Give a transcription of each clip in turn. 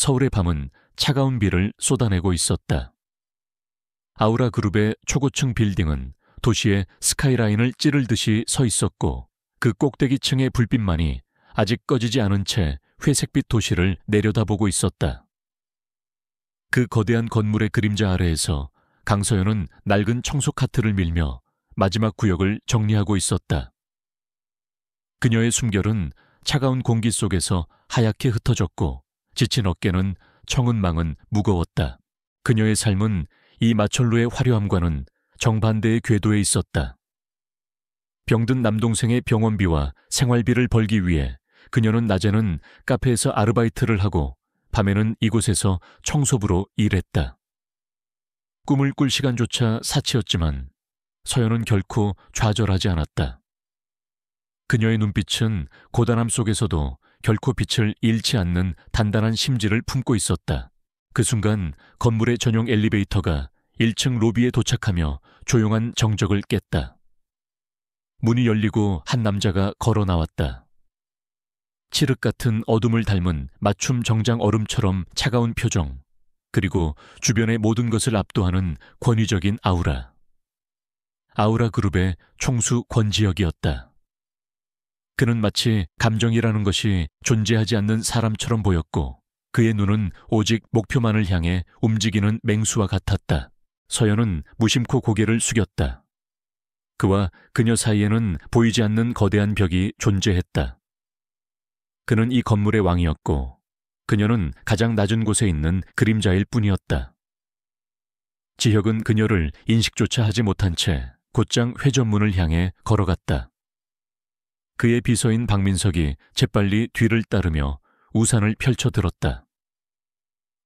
서울의 밤은 차가운 비를 쏟아내고 있었다. 아우라 그룹의 초고층 빌딩은 도시의 스카이라인을 찌르듯이 서 있었고 그 꼭대기층의 불빛만이 아직 꺼지지 않은 채 회색빛 도시를 내려다보고 있었다. 그 거대한 건물의 그림자 아래에서 강서연은 낡은 청소 카트를 밀며 마지막 구역을 정리하고 있었다. 그녀의 숨결은 차가운 공기 속에서 하얗게 흩어졌고 지친 어깨는 청은망은 무거웠다. 그녀의 삶은 이 마철루의 화려함과는 정반대의 궤도에 있었다. 병든 남동생의 병원비와 생활비를 벌기 위해 그녀는 낮에는 카페에서 아르바이트를 하고 밤에는 이곳에서 청소부로 일했다. 꿈을 꿀 시간조차 사치였지만 서연은 결코 좌절하지 않았다. 그녀의 눈빛은 고단함 속에서도 결코 빛을 잃지 않는 단단한 심지를 품고 있었다. 그 순간 건물의 전용 엘리베이터가 1층 로비에 도착하며 조용한 정적을 깼다. 문이 열리고 한 남자가 걸어 나왔다. 칠흑 같은 어둠을 닮은 맞춤 정장 얼음처럼 차가운 표정, 그리고 주변의 모든 것을 압도하는 권위적인 아우라. 아우라 그룹의 총수 권지혁이었다. 그는 마치 감정이라는 것이 존재하지 않는 사람처럼 보였고 그의 눈은 오직 목표만을 향해 움직이는 맹수와 같았다. 서연은 무심코 고개를 숙였다. 그와 그녀 사이에는 보이지 않는 거대한 벽이 존재했다. 그는 이 건물의 왕이었고 그녀는 가장 낮은 곳에 있는 그림자일 뿐이었다. 지혁은 그녀를 인식조차 하지 못한 채 곧장 회전문을 향해 걸어갔다. 그의 비서인 박민석이 재빨리 뒤를 따르며 우산을 펼쳐들었다.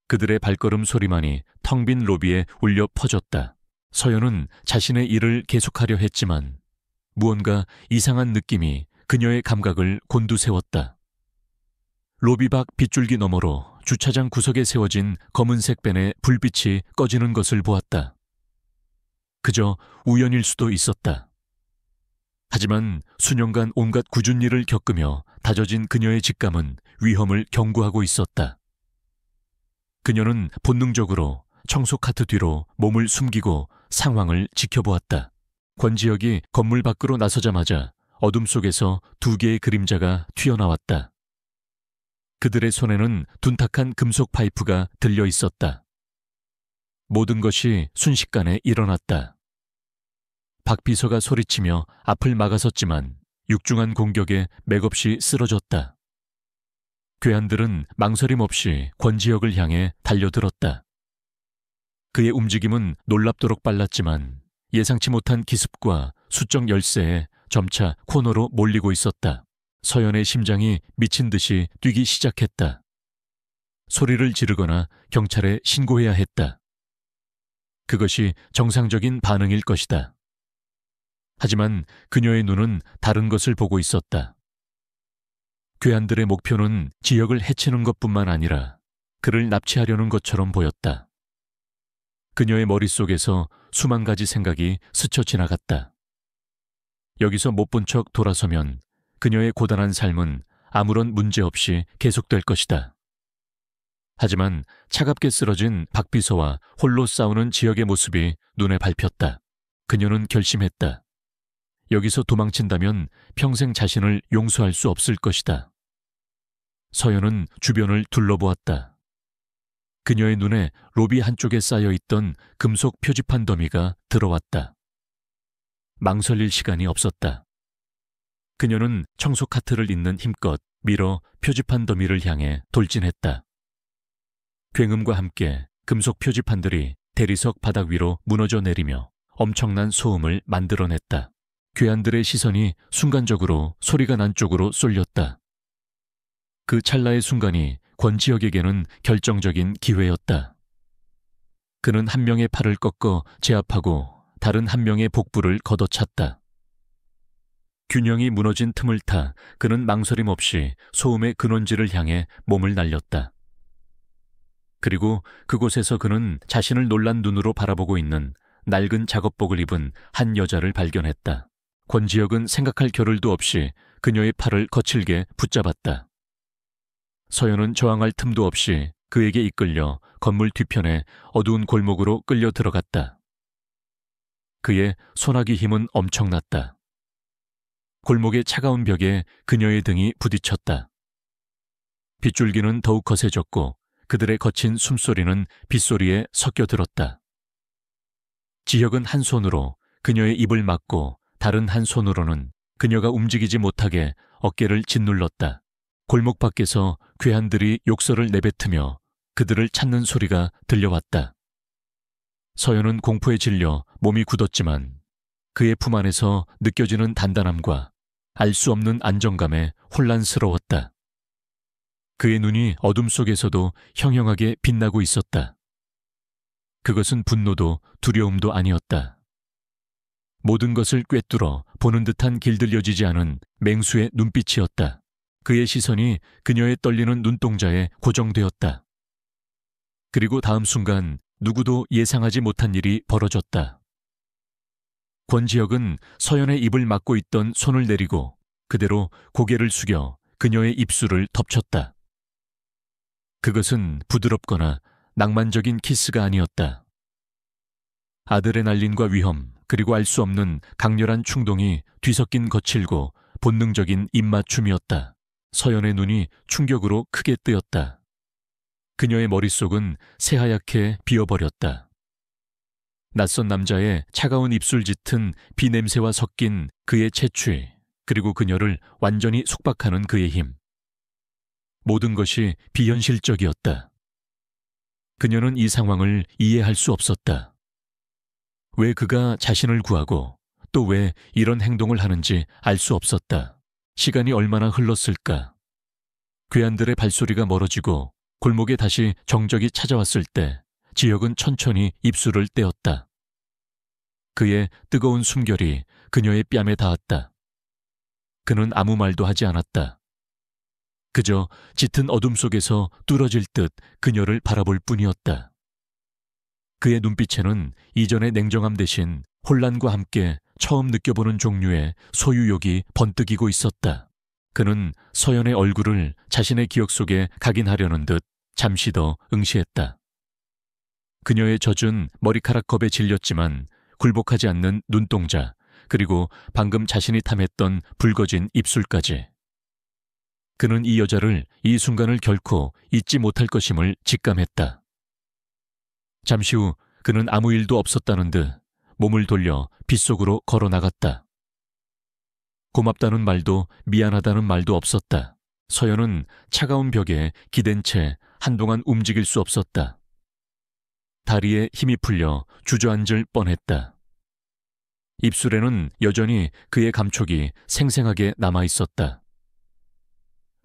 그들의 발걸음 소리만이 텅 빈 로비에 울려 퍼졌다. 서연은 자신의 일을 계속하려 했지만 무언가 이상한 느낌이 그녀의 감각을 곤두세웠다. 로비 밖 빗줄기 너머로 주차장 구석에 세워진 검은색 밴의 불빛이 꺼지는 것을 보았다. 그저 우연일 수도 있었다. 하지만 수년간 온갖 굳은 일을 겪으며 다져진 그녀의 직감은 위험을 경고하고 있었다. 그녀는 본능적으로 청소 카트 뒤로 몸을 숨기고 상황을 지켜보았다. 권지혁이 건물 밖으로 나서자마자 어둠 속에서 두 개의 그림자가 튀어나왔다. 그들의 손에는 둔탁한 금속 파이프가 들려 있었다. 모든 것이 순식간에 일어났다. 박 비서가 소리치며 앞을 막아섰지만 육중한 공격에 맥없이 쓰러졌다. 괴한들은 망설임 없이 권지혁을 향해 달려들었다. 그의 움직임은 놀랍도록 빨랐지만 예상치 못한 기습과 수적 열세에 점차 코너로 몰리고 있었다. 서연의 심장이 미친 듯이 뛰기 시작했다. 소리를 지르거나 경찰에 신고해야 했다. 그것이 정상적인 반응일 것이다. 하지만 그녀의 눈은 다른 것을 보고 있었다. 괴한들의 목표는 지역을 해치는 것뿐만 아니라 그를 납치하려는 것처럼 보였다. 그녀의 머릿속에서 수만 가지 생각이 스쳐 지나갔다. 여기서 못 본 척 돌아서면 그녀의 고단한 삶은 아무런 문제 없이 계속될 것이다. 하지만 차갑게 쓰러진 박 비서와 홀로 싸우는 지역의 모습이 눈에 밟혔다. 그녀는 결심했다. 여기서 도망친다면 평생 자신을 용서할 수 없을 것이다. 서연은 주변을 둘러보았다. 그녀의 눈에 로비 한쪽에 쌓여있던 금속 표지판 더미가 들어왔다. 망설일 시간이 없었다. 그녀는 청소 카트를 잇는 힘껏 밀어 표지판 더미를 향해 돌진했다. 굉음과 함께 금속 표지판들이 대리석 바닥 위로 무너져 내리며 엄청난 소음을 만들어냈다. 괴한들의 시선이 순간적으로 소리가 난 쪽으로 쏠렸다. 그 찰나의 순간이 권지혁에게는 결정적인 기회였다. 그는 한 명의 팔을 꺾어 제압하고 다른 한 명의 복부를 걷어찼다. 균형이 무너진 틈을 타 그는 망설임 없이 소음의 근원지를 향해 몸을 날렸다. 그리고 그곳에서 그는 자신을 놀란 눈으로 바라보고 있는 낡은 작업복을 입은 한 여자를 발견했다. 권지혁은 생각할 겨를도 없이 그녀의 팔을 거칠게 붙잡았다. 서연은 저항할 틈도 없이 그에게 이끌려 건물 뒤편에 어두운 골목으로 끌려 들어갔다. 그의 소나기 힘은 엄청났다. 골목의 차가운 벽에 그녀의 등이 부딪혔다. 빗줄기는 더욱 거세졌고 그들의 거친 숨소리는 빗소리에 섞여 들었다. 지혁은 한 손으로 그녀의 입을 막고 다른 한 손으로는 그녀가 움직이지 못하게 어깨를 짓눌렀다. 골목 밖에서 괴한들이 욕설을 내뱉으며 그들을 찾는 소리가 들려왔다. 서연은 공포에 질려 몸이 굳었지만 그의 품 안에서 느껴지는 단단함과 알 수 없는 안정감에 혼란스러웠다. 그의 눈이 어둠 속에서도 형형하게 빛나고 있었다. 그것은 분노도 두려움도 아니었다. 모든 것을 꿰뚫어 보는 듯한 길들여지지 않은 맹수의 눈빛이었다. 그의 시선이 그녀의 떨리는 눈동자에 고정되었다. 그리고 다음 순간 누구도 예상하지 못한 일이 벌어졌다. 권지혁은 서연의 입을 막고 있던 손을 내리고 그대로 고개를 숙여 그녀의 입술을 덮쳤다. 그것은 부드럽거나 낭만적인 키스가 아니었다. 아드레날린과 위험, 그리고 알 수 없는 강렬한 충동이 뒤섞인 거칠고 본능적인 입맞춤이었다. 서연의 눈이 충격으로 크게 뜨였다. 그녀의 머릿속은 새하얗게 비어버렸다. 낯선 남자의 차가운 입술 짙은 비냄새와 섞인 그의 채취, 그리고 그녀를 완전히 숙박하는 그의 힘. 모든 것이 비현실적이었다. 그녀는 이 상황을 이해할 수 없었다. 왜 그가 자신을 구하고 또 왜 이런 행동을 하는지 알 수 없었다. 시간이 얼마나 흘렀을까. 괴한들의 발소리가 멀어지고 골목에 다시 정적이 찾아왔을 때 지혁은 천천히 입술을 떼었다. 그의 뜨거운 숨결이 그녀의 뺨에 닿았다. 그는 아무 말도 하지 않았다. 그저 짙은 어둠 속에서 뚫어질 듯 그녀를 바라볼 뿐이었다. 그의 눈빛에는 이전의 냉정함 대신 혼란과 함께 처음 느껴보는 종류의 소유욕이 번뜩이고 있었다. 그는 서연의 얼굴을 자신의 기억 속에 각인하려는 듯 잠시 더 응시했다. 그녀의 젖은 머리카락 겁에 질렸지만 굴복하지 않는 눈동자, 그리고 방금 자신이 탐했던 붉어진 입술까지. 그는 이 여자를 이 순간을 결코 잊지 못할 것임을 직감했다. 잠시 후 그는 아무 일도 없었다는 듯 몸을 돌려 빗속으로 걸어 나갔다. 고맙다는 말도 미안하다는 말도 없었다. 서연은 차가운 벽에 기댄 채 한동안 움직일 수 없었다. 다리에 힘이 풀려 주저앉을 뻔했다. 입술에는 여전히 그의 감촉이 생생하게 남아 있었다.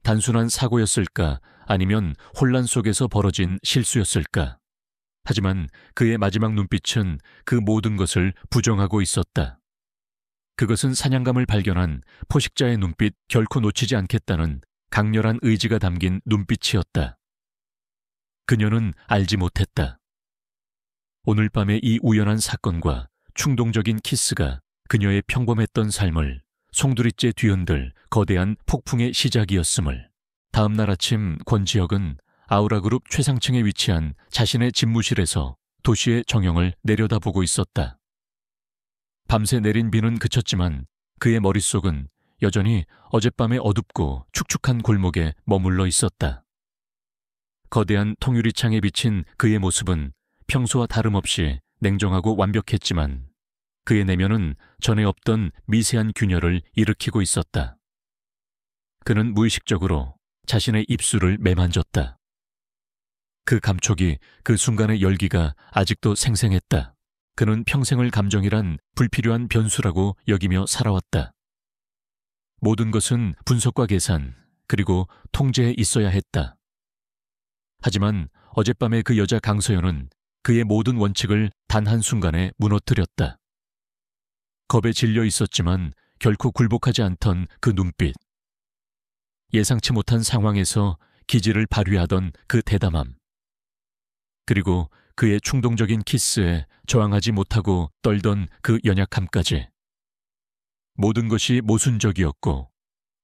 단순한 사고였을까 아니면 혼란 속에서 벌어진 실수였을까. 하지만 그의 마지막 눈빛은 그 모든 것을 부정하고 있었다. 그것은 사냥감을 발견한 포식자의 눈빛 결코 놓치지 않겠다는 강렬한 의지가 담긴 눈빛이었다. 그녀는 알지 못했다. 오늘 밤의 이 우연한 사건과 충동적인 키스가 그녀의 평범했던 삶을 송두리째 뒤흔들 거대한 폭풍의 시작이었음을. 다음 날 아침 권지혁은 아우라그룹 최상층에 위치한 자신의 집무실에서 도시의 정형을 내려다보고 있었다. 밤새 내린 비는 그쳤지만 그의 머릿속은 여전히 어젯밤의 어둡고 축축한 골목에 머물러 있었다. 거대한 통유리창에 비친 그의 모습은 평소와 다름없이 냉정하고 완벽했지만 그의 내면은 전에 없던 미세한 균열을 일으키고 있었다. 그는 무의식적으로 자신의 입술을 매만졌다. 그 감촉이, 그 순간의 열기가 아직도 생생했다. 그는 평생을 감정이란 불필요한 변수라고 여기며 살아왔다. 모든 것은 분석과 계산, 그리고 통제에 있어야 했다. 하지만 어젯밤의 그 여자 강서연은 그의 모든 원칙을 단 한순간에 무너뜨렸다. 겁에 질려 있었지만 결코 굴복하지 않던 그 눈빛. 예상치 못한 상황에서 기지를 발휘하던 그 대담함. 그리고 그의 충동적인 키스에 저항하지 못하고 떨던 그 연약함까지. 모든 것이 모순적이었고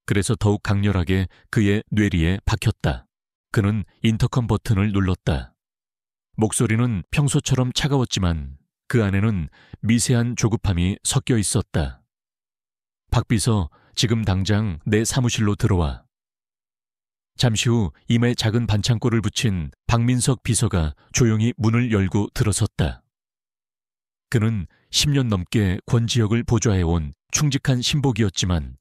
그래서 더욱 강렬하게 그의 뇌리에 박혔다. 그는 인터컴 버튼을 눌렀다. 목소리는 평소처럼 차가웠지만 그 안에는 미세한 조급함이 섞여 있었다. 박 비서, 지금 당장 내 사무실로 들어와. 잠시 후 이마에 작은 반창고를 붙인 박민석 비서가 조용히 문을 열고 들어섰다. 그는 10년 넘게 권지혁을 보좌해온 충직한 신복이었지만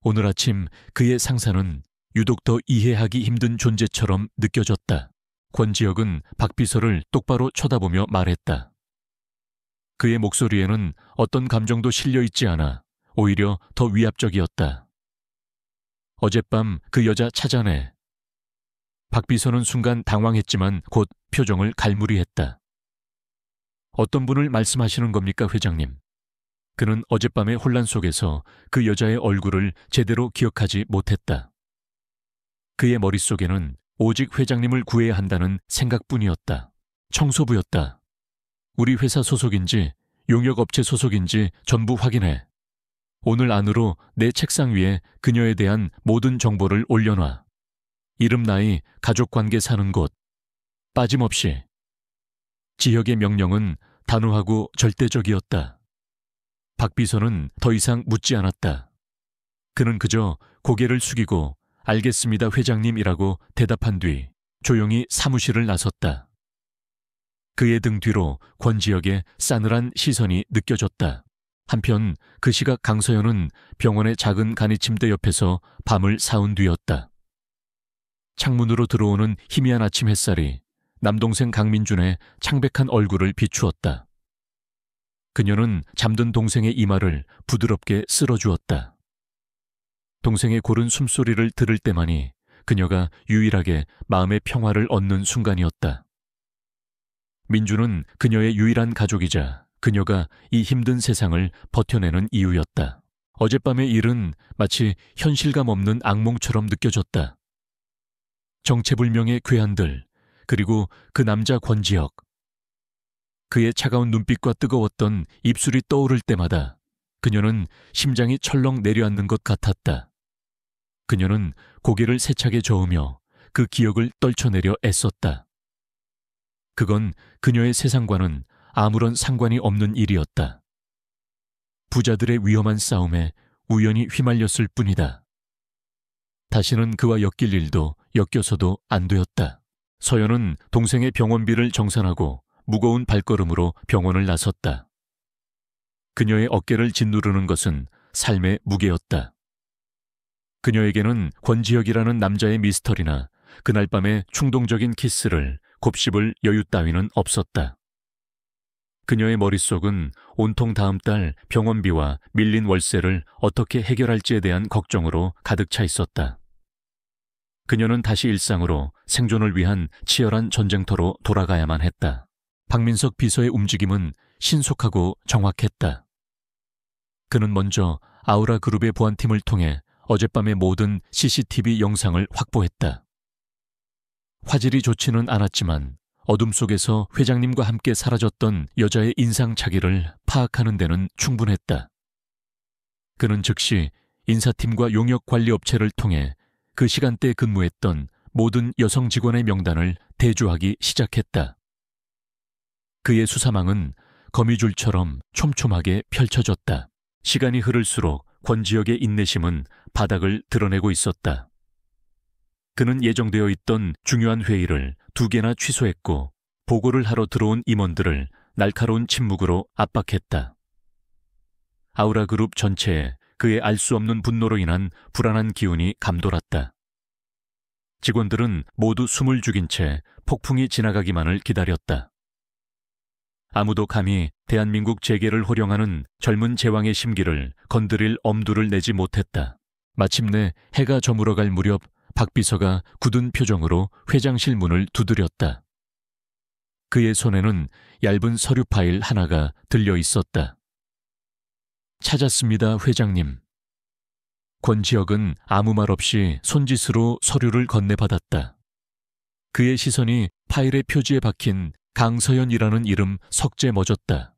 오늘 아침 그의 상사는 유독 더 이해하기 힘든 존재처럼 느껴졌다. 권지혁은 박 비서를 똑바로 쳐다보며 말했다. 그의 목소리에는 어떤 감정도 실려 있지 않아 오히려 더 위압적이었다. 어젯밤 그 여자 찾아내. 박 비서는 순간 당황했지만 곧 표정을 갈무리했다. 어떤 분을 말씀하시는 겁니까, 회장님? 그는 어젯밤의 혼란 속에서 그 여자의 얼굴을 제대로 기억하지 못했다. 그의 머릿속에는 오직 회장님을 구해야 한다는 생각뿐이었다. 청소부였다. 우리 회사 소속인지 용역업체 소속인지 전부 확인해. 오늘 안으로 내 책상 위에 그녀에 대한 모든 정보를 올려놔. 이름, 나이, 가족관계 사는 곳. 빠짐없이. 지혁의 명령은 단호하고 절대적이었다. 박 비서는 더 이상 묻지 않았다. 그는 그저 고개를 숙이고 알겠습니다, 회장님이라고 대답한 뒤 조용히 사무실을 나섰다. 그의 등 뒤로 권지혁의 싸늘한 시선이 느껴졌다. 한편 그 시각 강서연은 병원의 작은 간이 침대 옆에서 밤을 사운 뒤였다. 창문으로 들어오는 희미한 아침 햇살이 남동생 강민준의 창백한 얼굴을 비추었다. 그녀는 잠든 동생의 이마를 부드럽게 쓸어주었다. 동생의 고른 숨소리를 들을 때만이 그녀가 유일하게 마음의 평화를 얻는 순간이었다. 민주는 그녀의 유일한 가족이자 그녀가 이 힘든 세상을 버텨내는 이유였다. 어젯밤의 일은 마치 현실감 없는 악몽처럼 느껴졌다. 정체불명의 괴한들, 그리고 그 남자 권지혁. 그의 차가운 눈빛과 뜨거웠던 입술이 떠오를 때마다 그녀는 심장이 철렁 내려앉는 것 같았다. 그녀는 고개를 세차게 저으며 그 기억을 떨쳐내려 애썼다. 그건 그녀의 세상과는 아무런 상관이 없는 일이었다. 부자들의 위험한 싸움에 우연히 휘말렸을 뿐이다. 다시는 그와 엮일 일도 엮여서도 안 되었다. 서연은 동생의 병원비를 정산하고 무거운 발걸음으로 병원을 나섰다. 그녀의 어깨를 짓누르는 것은 삶의 무게였다. 그녀에게는 권지혁이라는 남자의 미스터리나 그날 밤의 충동적인 키스를 곱씹을 여유 따위는 없었다. 그녀의 머릿속은 온통 다음 달 병원비와 밀린 월세를 어떻게 해결할지에 대한 걱정으로 가득 차 있었다. 그녀는 다시 일상으로 생존을 위한 치열한 전쟁터로 돌아가야만 했다. 박민석 비서의 움직임은 신속하고 정확했다. 그는 먼저 아우라 그룹의 보안팀을 통해 어젯밤의 모든 CCTV 영상을 확보했다. 화질이 좋지는 않았지만 어둠 속에서 회장님과 함께 사라졌던 여자의 인상착의를 파악하는 데는 충분했다. 그는 즉시 인사팀과 용역관리업체를 통해 그 시간대에 근무했던 모든 여성 직원의 명단을 대조하기 시작했다. 그의 수사망은 거미줄처럼 촘촘하게 펼쳐졌다. 시간이 흐를수록 권지혁의 인내심은 바닥을 드러내고 있었다. 그는 예정되어 있던 중요한 회의를 2개나 취소했고 보고를 하러 들어온 임원들을 날카로운 침묵으로 압박했다. 아우라 그룹 전체에 그의 알 수 없는 분노로 인한 불안한 기운이 감돌았다. 직원들은 모두 숨을 죽인 채 폭풍이 지나가기만을 기다렸다. 아무도 감히 대한민국 재계를 호령하는 젊은 제왕의 심기를 건드릴 엄두를 내지 못했다. 마침내 해가 저물어갈 무렵 박 비서가 굳은 표정으로 회장실 문을 두드렸다. 그의 손에는 얇은 서류 파일 하나가 들려 있었다. 찾았습니다, 회장님. 권지혁은 아무 말 없이 손짓으로 서류를 건네받았다. 그의 시선이 파일의 표지에 박힌 강서연이라는 이름 석재 멎었다.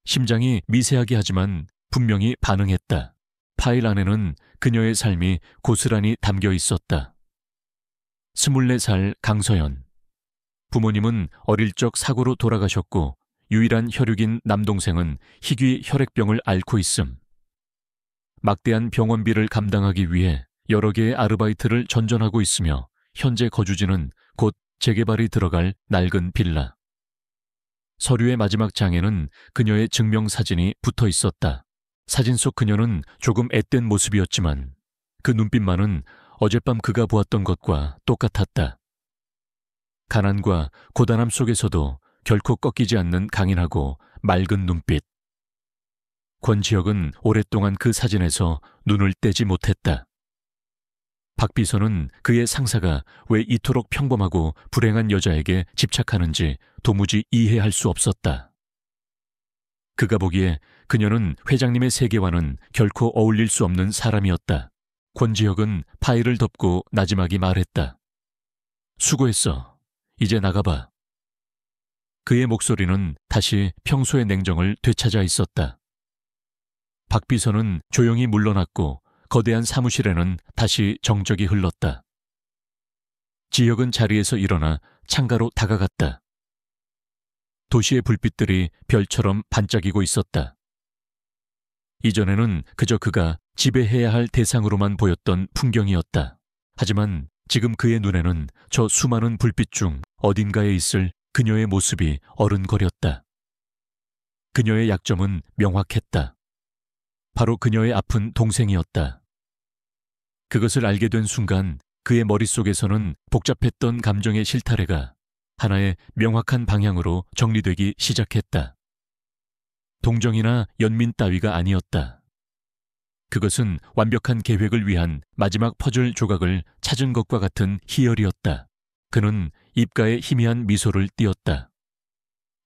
심장이 미세하게 하지만 분명히 반응했다. 파일 안에는 그녀의 삶이 고스란히 담겨 있었다. 24살 강서연. 부모님은 어릴 적 사고로 돌아가셨고 유일한 혈육인 남동생은 희귀 혈액병을 앓고 있음. 막대한 병원비를 감당하기 위해 여러 개의 아르바이트를 전전하고 있으며 현재 거주지는 곧 재개발이 들어갈 낡은 빌라. 서류의 마지막 장에는 그녀의 증명사진이 붙어 있었다. 사진 속 그녀는 조금 앳된 모습이었지만 그 눈빛만은 어젯밤 그가 보았던 것과 똑같았다. 가난과 고단함 속에서도 결코 꺾이지 않는 강인하고 맑은 눈빛. 권지혁은 오랫동안 그 사진에서 눈을 떼지 못했다. 박 비서는 그의 상사가 왜 이토록 평범하고 불행한 여자에게 집착하는지 도무지 이해할 수 없었다. 그가 보기에 그녀는 회장님의 세계와는 결코 어울릴 수 없는 사람이었다. 권지혁은 파일을 덮고 나지막이 말했다. 수고했어. 이제 나가봐. 그의 목소리는 다시 평소의 냉정을 되찾아 있었다. 박 비서는 조용히 물러났고 거대한 사무실에는 다시 정적이 흘렀다. 지혁은 자리에서 일어나 창가로 다가갔다. 도시의 불빛들이 별처럼 반짝이고 있었다. 이전에는 그저 그가 지배해야 할 대상으로만 보였던 풍경이었다. 하지만 지금 그의 눈에는 저 수많은 불빛 중 어딘가에 있을 그녀의 모습이 어른거렸다. 그녀의 약점은 명확했다. 바로 그녀의 아픈 동생이었다. 그것을 알게 된 순간 그의 머릿속에서는 복잡했던 감정의 실타래가 하나의 명확한 방향으로 정리되기 시작했다. 동정이나 연민 따위가 아니었다. 그것은 완벽한 계획을 위한 마지막 퍼즐 조각을 찾은 것과 같은 희열이었다. 그는 입가에 희미한 미소를 띄었다.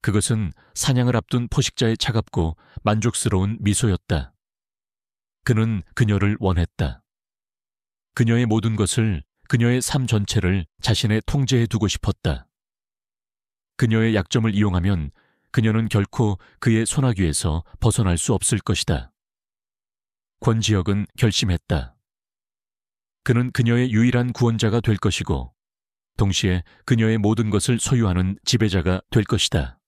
그것은 사냥을 앞둔 포식자의 차갑고 만족스러운 미소였다. 그는 그녀를 원했다. 그녀의 모든 것을, 그녀의 삶 전체를 자신의 통제해 두고 싶었다. 그녀의 약점을 이용하면 그녀는 결코 그의 손아귀에서 벗어날 수 없을 것이다. 권지혁은 결심했다. 그는 그녀의 유일한 구원자가 될 것이고 동시에 그녀의 모든 것을 소유하는 지배자가 될 것이다.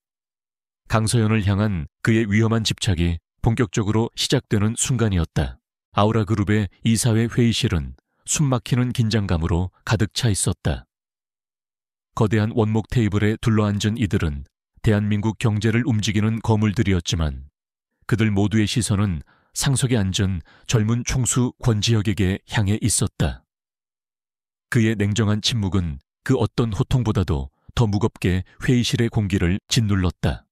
강서연을 향한 그의 위험한 집착이 본격적으로 시작되는 순간이었다. 아우라 그룹의 이사회 회의실은 숨막히는 긴장감으로 가득 차 있었다. 거대한 원목 테이블에 둘러앉은 이들은 대한민국 경제를 움직이는 거물들이었지만 그들 모두의 시선은 상석에 앉은 젊은 총수 권지혁에게 향해 있었다. 그의 냉정한 침묵은 그 어떤 호통보다도 더 무겁게 회의실의 공기를 짓눌렀다.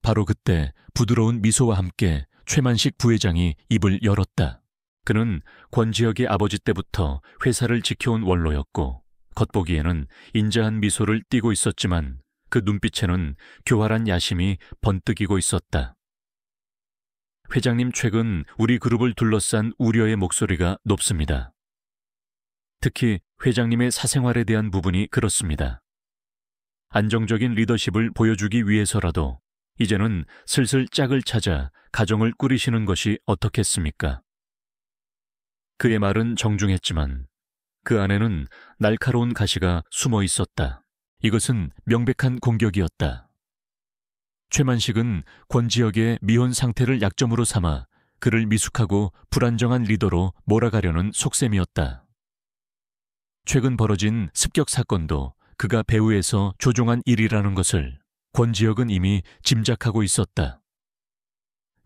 바로 그때 부드러운 미소와 함께 최만식 부회장이 입을 열었다. 그는 권지혁의 아버지 때부터 회사를 지켜온 원로였고 겉보기에는 인자한 미소를 띠고 있었지만 그 눈빛에는 교활한 야심이 번뜩이고 있었다. 회장님, 최근 우리 그룹을 둘러싼 우려의 목소리가 높습니다. 특히 회장님의 사생활에 대한 부분이 그렇습니다. 안정적인 리더십을 보여주기 위해서라도 이제는 슬슬 짝을 찾아 가정을 꾸리시는 것이 어떻겠습니까? 그의 말은 정중했지만 그 안에는 날카로운 가시가 숨어 있었다. 이것은 명백한 공격이었다. 최만식은 권지혁의 미혼 상태를 약점으로 삼아 그를 미숙하고 불안정한 리더로 몰아가려는 속셈이었다. 최근 벌어진 습격 사건도 그가 배후에서 조종한 일이라는 것을 권지혁은 이미 짐작하고 있었다.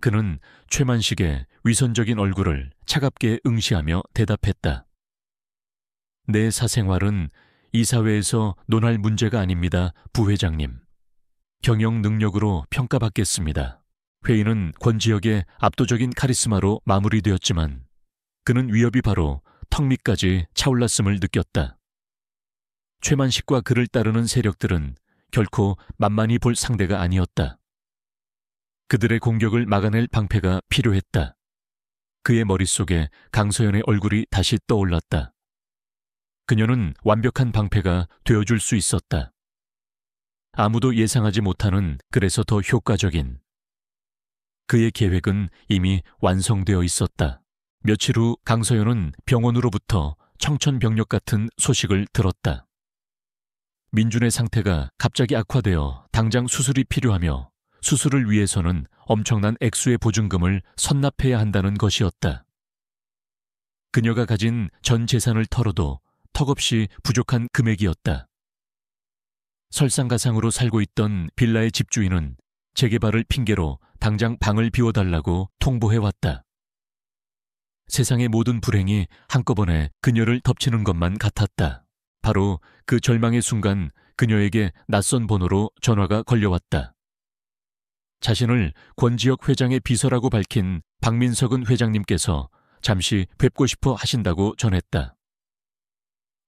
그는 최만식의 위선적인 얼굴을 차갑게 응시하며 대답했다. 내 사생활은 이사회에서 논할 문제가 아닙니다, 부회장님. 경영 능력으로 평가받겠습니다. 회의는 권지혁의 압도적인 카리스마로 마무리되었지만 그는 위협이 바로 턱 밑까지 차올랐음을 느꼈다. 최만식과 그를 따르는 세력들은 결코 만만히 볼 상대가 아니었다. 그들의 공격을 막아낼 방패가 필요했다. 그의 머릿속에 강서연의 얼굴이 다시 떠올랐다. 그녀는 완벽한 방패가 되어줄 수 있었다. 아무도 예상하지 못하는, 그래서 더 효과적인. 그의 계획은 이미 완성되어 있었다. 며칠 후 강서연은 병원으로부터 청천벽력 같은 소식을 들었다. 민준의 상태가 갑자기 악화되어 당장 수술이 필요하며 수술을 위해서는 엄청난 액수의 보증금을 선납해야 한다는 것이었다. 그녀가 가진 전 재산을 털어도 턱없이 부족한 금액이었다. 설상가상으로 살고 있던 빌라의 집주인은 재개발을 핑계로 당장 방을 비워달라고 통보해왔다. 세상의 모든 불행이 한꺼번에 그녀를 덮치는 것만 같았다. 바로 그 절망의 순간 그녀에게 낯선 번호로 전화가 걸려왔다. 자신을 권지혁 회장의 비서라고 밝힌 박민석은 회장님께서 잠시 뵙고 싶어 하신다고 전했다.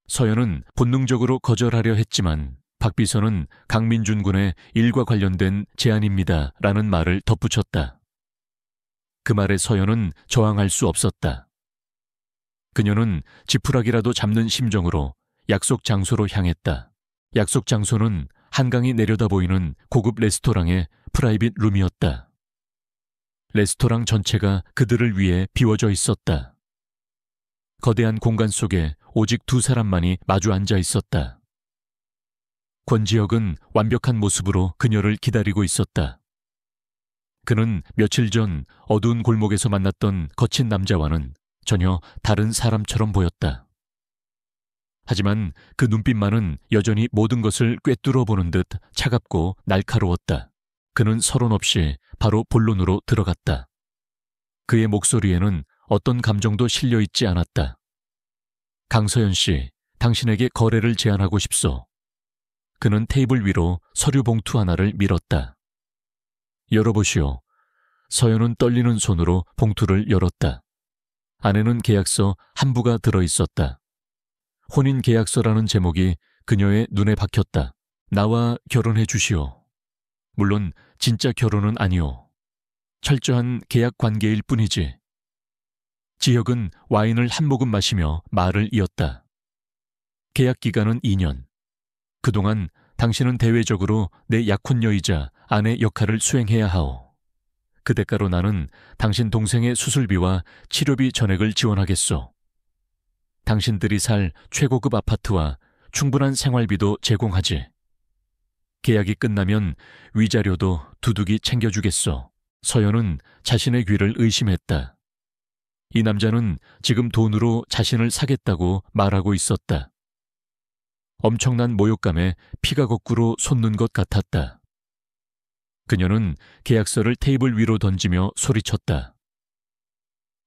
서연은 본능적으로 거절하려 했지만 박 비서는 강민준 군의 일과 관련된 제안입니다 라는 말을 덧붙였다. 그 말에 서연은 저항할 수 없었다. 그녀는 지푸라기라도 잡는 심정으로 약속 장소로 향했다. 약속 장소는 한강이 내려다 보이는 고급 레스토랑의 프라이빗 룸이었다. 레스토랑 전체가 그들을 위해 비워져 있었다. 거대한 공간 속에 오직 두 사람만이 마주 앉아 있었다. 권지혁은 완벽한 모습으로 그녀를 기다리고 있었다. 그는 며칠 전 어두운 골목에서 만났던 거친 남자와는 전혀 다른 사람처럼 보였다. 하지만 그 눈빛만은 여전히 모든 것을 꿰뚫어 보는 듯 차갑고 날카로웠다. 그는 서론 없이 바로 본론으로 들어갔다. 그의 목소리에는 어떤 감정도 실려 있지 않았다. 강서연 씨, 당신에게 거래를 제안하고 싶소. 그는 테이블 위로 서류 봉투 하나를 밀었다. 열어보시오. 서연은 떨리는 손으로 봉투를 열었다. 안에는 계약서 한 부가 들어있었다. 혼인계약서라는 제목이 그녀의 눈에 박혔다. 나와 결혼해 주시오. 물론 진짜 결혼은 아니오. 철저한 계약 관계일 뿐이지. 지혁은 와인을 한 모금 마시며 말을 이었다. 계약 기간은 2년. 그동안 당신은 대외적으로 내 약혼녀이자 아내 역할을 수행해야 하오. 그 대가로 나는 당신 동생의 수술비와 치료비 전액을 지원하겠소. 당신들이 살 최고급 아파트와 충분한 생활비도 제공하지. 계약이 끝나면 위자료도 두둑이 챙겨주겠소. 서연은 자신의 귀를 의심했다. 이 남자는 지금 돈으로 자신을 사겠다고 말하고 있었다. 엄청난 모욕감에 피가 거꾸로 솟는 것 같았다. 그녀는 계약서를 테이블 위로 던지며 소리쳤다.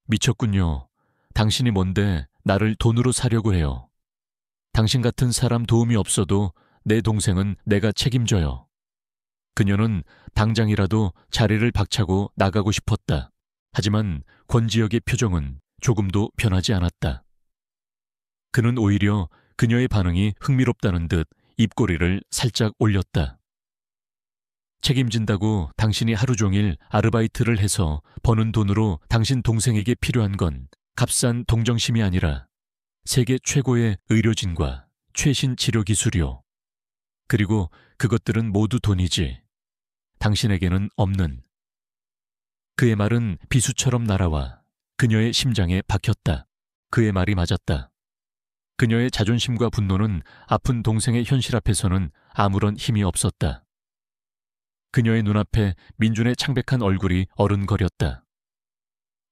미쳤군요. 당신이 뭔데 나를 돈으로 사려고 해요. 당신 같은 사람 도움이 없어도 내 동생은 내가 책임져요. 그녀는 당장이라도 자리를 박차고 나가고 싶었다. 하지만 권지혁의 표정은 조금도 변하지 않았다. 그는 오히려 그녀의 반응이 흥미롭다는 듯 입꼬리를 살짝 올렸다. 책임진다고 당신이 하루 종일 아르바이트를 해서 버는 돈으로 당신 동생에게 필요한 건 값싼 동정심이 아니라 세계 최고의 의료진과 최신 치료 기술이요. 그리고 그것들은 모두 돈이지. 당신에게는 없는. 그의 말은 비수처럼 날아와 그녀의 심장에 박혔다. 그의 말이 맞았다. 그녀의 자존심과 분노는 아픈 동생의 현실 앞에서는 아무런 힘이 없었다. 그녀의 눈앞에 민준의 창백한 얼굴이 어른거렸다.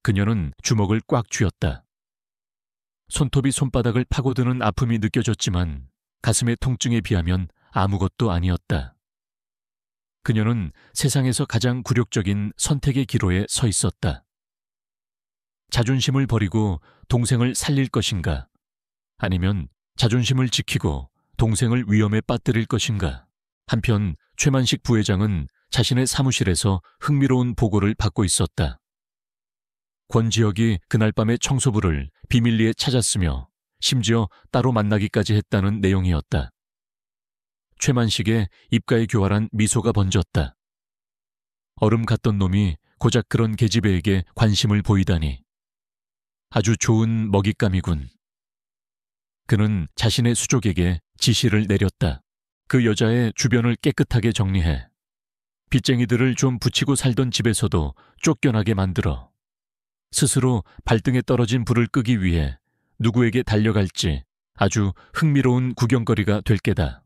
그녀는 주먹을 꽉 쥐었다. 손톱이 손바닥을 파고드는 아픔이 느껴졌지만 가슴의 통증에 비하면 아무것도 아니었다. 그녀는 세상에서 가장 굴욕적인 선택의 기로에 서 있었다. 자존심을 버리고 동생을 살릴 것인가? 아니면 자존심을 지키고 동생을 위험에 빠뜨릴 것인가? 한편 최만식 부회장은 자신의 사무실에서 흥미로운 보고를 받고 있었다. 권지혁이 그날 밤에 청소부를 비밀리에 찾았으며 심지어 따로 만나기까지 했다는 내용이었다. 최만식의 입가에 교활한 미소가 번졌다. 얼음 같던 놈이 고작 그런 계집애에게 관심을 보이다니. 아주 좋은 먹잇감이군. 그는 자신의 수족에게 지시를 내렸다. 그 여자의 주변을 깨끗하게 정리해. 빚쟁이들을 좀 붙이고 살던 집에서도 쫓겨나게 만들어. 스스로 발등에 떨어진 불을 끄기 위해 누구에게 달려갈지 아주 흥미로운 구경거리가 될 게다.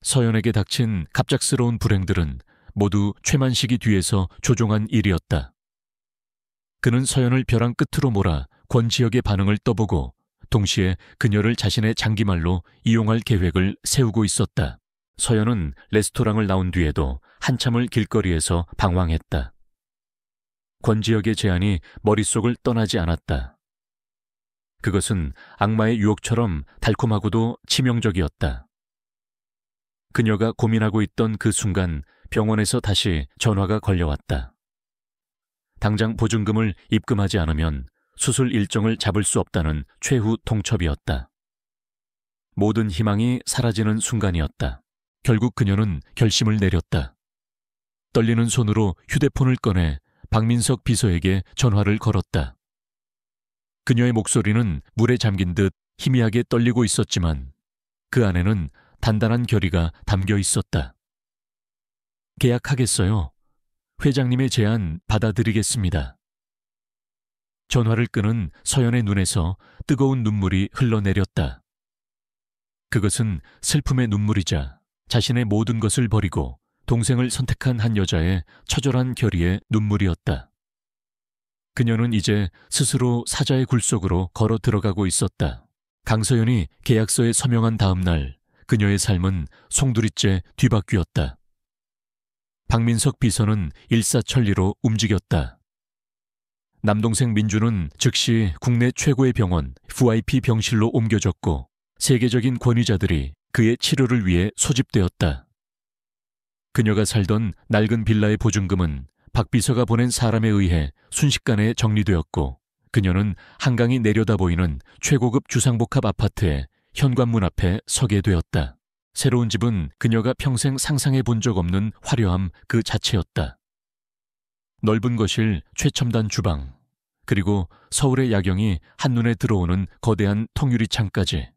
서연에게 닥친 갑작스러운 불행들은 모두 최만식이 뒤에서 조종한 일이었다. 그는 서연을 벼랑 끝으로 몰아 권지혁의 반응을 떠보고 동시에 그녀를 자신의 장기말로 이용할 계획을 세우고 있었다. 서연은 레스토랑을 나온 뒤에도 한참을 길거리에서 방황했다. 권지혁의 제안이 머릿속을 떠나지 않았다. 그것은 악마의 유혹처럼 달콤하고도 치명적이었다. 그녀가 고민하고 있던 그 순간 병원에서 다시 전화가 걸려왔다. 당장 보증금을 입금하지 않으면 수술 일정을 잡을 수 없다는 최후 통첩이었다. 모든 희망이 사라지는 순간이었다. 결국 그녀는 결심을 내렸다. 떨리는 손으로 휴대폰을 꺼내 박민석 비서에게 전화를 걸었다. 그녀의 목소리는 물에 잠긴 듯 희미하게 떨리고 있었지만 그 안에는 단단한 결의가 담겨 있었다. 계약하겠어요. 회장님의 제안 받아들이겠습니다. 전화를 끄는 서연의 눈에서 뜨거운 눈물이 흘러내렸다. 그것은 슬픔의 눈물이자 자신의 모든 것을 버리고 동생을 선택한 한 여자의 처절한 결의의 눈물이었다. 그녀는 이제 스스로 사자의 굴 속으로 걸어 들어가고 있었다. 강서연이 계약서에 서명한 다음 날 그녀의 삶은 송두리째 뒤바뀌었다. 박민석 비서는 일사천리로 움직였다. 남동생 민주는 즉시 국내 최고의 병원 VIP 병실로 옮겨졌고 세계적인 권위자들이 그의 치료를 위해 소집되었다. 그녀가 살던 낡은 빌라의 보증금은 박 비서가 보낸 사람에 의해 순식간에 정리되었고 그녀는 한강이 내려다 보이는 최고급 주상복합 아파트의 현관문 앞에 서게 되었다. 새로운 집은 그녀가 평생 상상해 본 적 없는 화려함 그 자체였다. 넓은 거실, 최첨단 주방, 그리고 서울의 야경이 한눈에 들어오는 거대한 통유리창까지.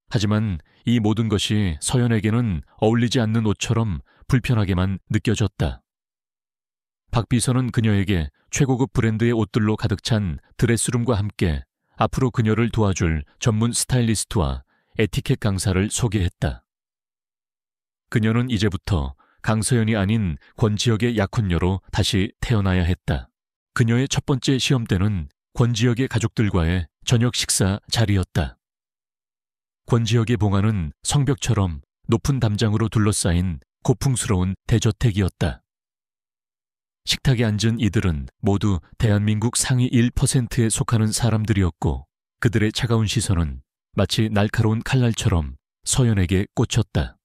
하지만 이 모든 것이 서연에게는 어울리지 않는 옷처럼 불편하게만 느껴졌다. 박 비서는 그녀에게 최고급 브랜드의 옷들로 가득 찬 드레스룸과 함께 앞으로 그녀를 도와줄 전문 스타일리스트와 에티켓 강사를 소개했다. 그녀는 이제부터 강서연이 아닌 권지혁의 약혼녀로 다시 태어나야 했다. 그녀의 첫 번째 시험 때는 권지혁의 가족들과의 저녁 식사 자리였다. 권지혁의 봉화는 성벽처럼 높은 담장으로 둘러싸인 고풍스러운 대저택이었다. 식탁에 앉은 이들은 모두 대한민국 상위 1%에 속하는 사람들이었고 그들의 차가운 시선은 마치 날카로운 칼날처럼 서연에게 꽂혔다.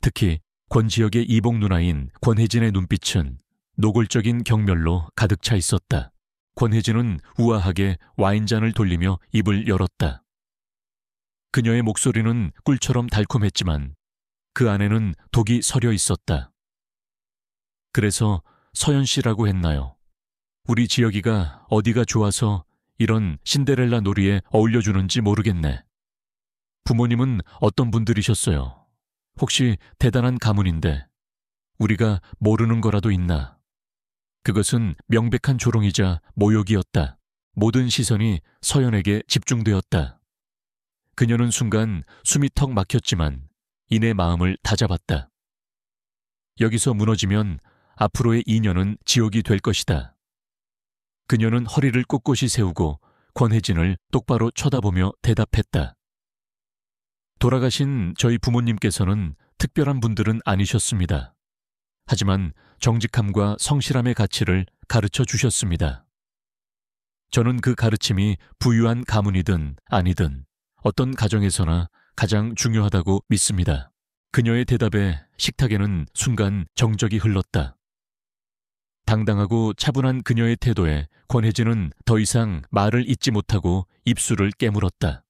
특히 권지혁의 이복 누나인 권혜진의 눈빛은 노골적인 경멸로 가득 차 있었다. 권혜진은 우아하게 와인잔을 돌리며 입을 열었다. 그녀의 목소리는 꿀처럼 달콤했지만 그 안에는 독이 서려 있었다. 그래서 서연 씨라고 했나요? 우리 지혁이가 어디가 좋아서 이런 신데렐라 놀이에 어울려주는지 모르겠네. 부모님은 어떤 분들이셨어요? 혹시 대단한 가문인데 우리가 모르는 거라도 있나? 그것은 명백한 조롱이자 모욕이었다. 모든 시선이 서연에게 집중되었다. 그녀는 순간 숨이 턱 막혔지만 이내 마음을 다잡았다. 여기서 무너지면 앞으로의 2년은 지옥이 될 것이다. 그녀는 허리를 꼿꼿이 세우고 권혜진을 똑바로 쳐다보며 대답했다. 돌아가신 저희 부모님께서는 특별한 분들은 아니셨습니다. 하지만 정직함과 성실함의 가치를 가르쳐 주셨습니다. 저는 그 가르침이 부유한 가문이든 아니든 어떤 가정에서나 가장 중요하다고 믿습니다. 그녀의 대답에 식탁에는 순간 정적이 흘렀다. 당당하고 차분한 그녀의 태도에 권혜진은 더 이상 말을 잇지 못하고 입술을 깨물었다.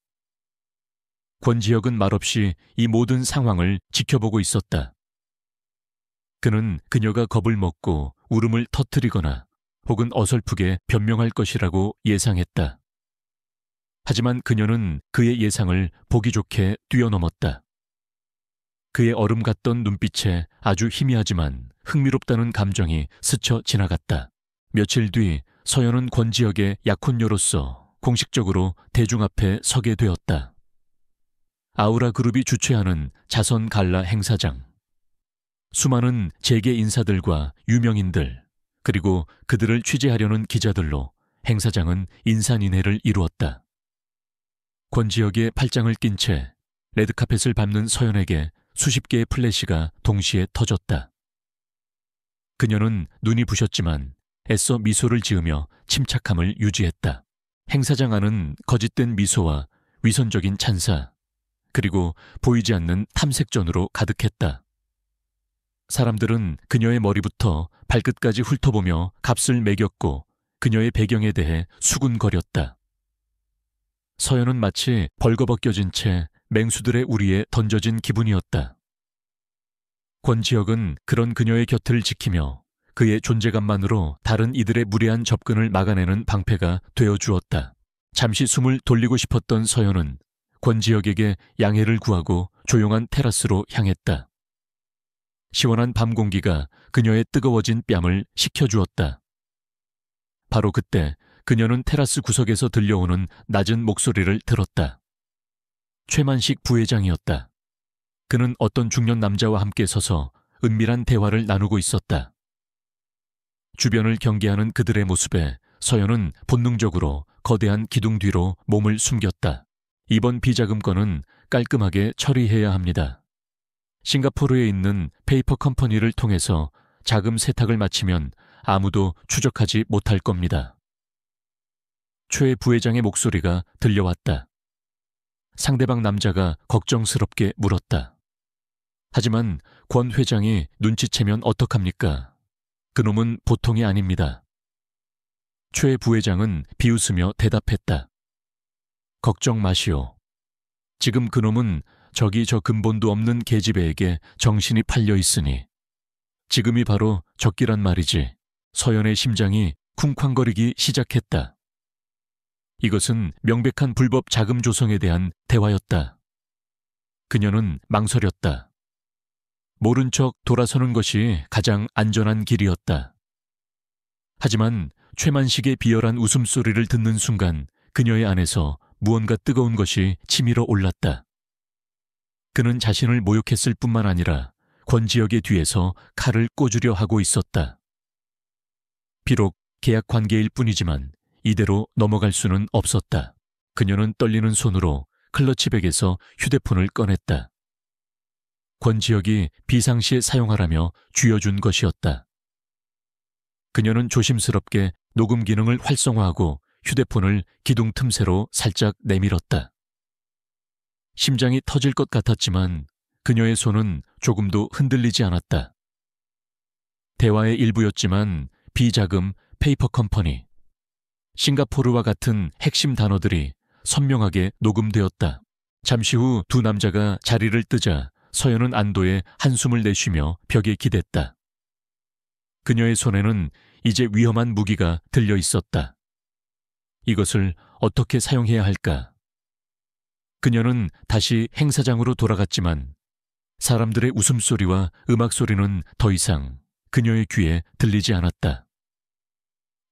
권지혁은 말없이 이 모든 상황을 지켜보고 있었다. 그는 그녀가 겁을 먹고 울음을 터뜨리거나 혹은 어설프게 변명할 것이라고 예상했다. 하지만 그녀는 그의 예상을 보기 좋게 뛰어넘었다. 그의 얼음 같던 눈빛에 아주 희미하지만 흥미롭다는 감정이 스쳐 지나갔다. 며칠 뒤 서연은 권지혁의 약혼녀로서 공식적으로 대중 앞에 서게 되었다. 아우라 그룹이 주최하는 자선 갈라 행사장. 수많은 재계 인사들과 유명인들, 그리고 그들을 취재하려는 기자들로 행사장은 인산인해를 이루었다. 권지혁의 팔짱을 낀 채 레드카펫을 밟는 서연에게 수십 개의 플래시가 동시에 터졌다. 그녀는 눈이 부셨지만 애써 미소를 지으며 침착함을 유지했다. 행사장 안은 거짓된 미소와 위선적인 찬사, 그리고 보이지 않는 탐색전으로 가득했다. 사람들은 그녀의 머리부터 발끝까지 훑어보며 값을 매겼고 그녀의 배경에 대해 수군거렸다. 서연은 마치 벌거벗겨진 채 맹수들의 우리에 던져진 기분이었다. 권지혁은 그런 그녀의 곁을 지키며 그의 존재감만으로 다른 이들의 무례한 접근을 막아내는 방패가 되어주었다. 잠시 숨을 돌리고 싶었던 서연은 권지혁에게 양해를 구하고 조용한 테라스로 향했다. 시원한 밤 공기가 그녀의 뜨거워진 뺨을 식혀주었다. 바로 그때 그녀는 테라스 구석에서 들려오는 낮은 목소리를 들었다. 최만식 부회장이었다. 그는 어떤 중년 남자와 함께 서서 은밀한 대화를 나누고 있었다. 주변을 경계하는 그들의 모습에 서연은 본능적으로 거대한 기둥 뒤로 몸을 숨겼다. 이번 비자금 건은 깔끔하게 처리해야 합니다. 싱가포르에 있는 페이퍼 컴퍼니를 통해서 자금 세탁을 마치면 아무도 추적하지 못할 겁니다. 최 부회장의 목소리가 들려왔다. 상대방 남자가 걱정스럽게 물었다. 하지만 권 회장이 눈치채면 어떡합니까? 그놈은 보통이 아닙니다. 최 부회장은 비웃으며 대답했다. 걱정 마시오. 지금 그놈은 저기 저 근본도 없는 계집애에게 정신이 팔려 있으니 지금이 바로 적기란 말이지. 서연의 심장이 쿵쾅거리기 시작했다. 이것은 명백한 불법 자금 조성에 대한 대화였다. 그녀는 망설였다. 모른 척 돌아서는 것이 가장 안전한 길이었다. 하지만 최만식의 비열한 웃음소리를 듣는 순간 그녀의 안에서 무언가 뜨거운 것이 치밀어 올랐다. 그는 자신을 모욕했을 뿐만 아니라 권지혁의 뒤에서 칼을 꽂으려 하고 있었다. 비록 계약 관계일 뿐이지만 이대로 넘어갈 수는 없었다. 그녀는 떨리는 손으로 클러치백에서 휴대폰을 꺼냈다. 권지혁이 비상시에 사용하라며 쥐어준 것이었다. 그녀는 조심스럽게 녹음 기능을 활성화하고 휴대폰을 기둥 틈새로 살짝 내밀었다. 심장이 터질 것 같았지만 그녀의 손은 조금도 흔들리지 않았다. 대화의 일부였지만 비자금 페이퍼 컴퍼니, 싱가포르와 같은 핵심 단어들이 선명하게 녹음되었다. 잠시 후 두 남자가 자리를 뜨자 서연은 안도의 한숨을 내쉬며 벽에 기댔다. 그녀의 손에는 이제 위험한 무기가 들려 있었다. 이것을 어떻게 사용해야 할까? 그녀는 다시 행사장으로 돌아갔지만 사람들의 웃음소리와 음악소리는 더 이상 그녀의 귀에 들리지 않았다.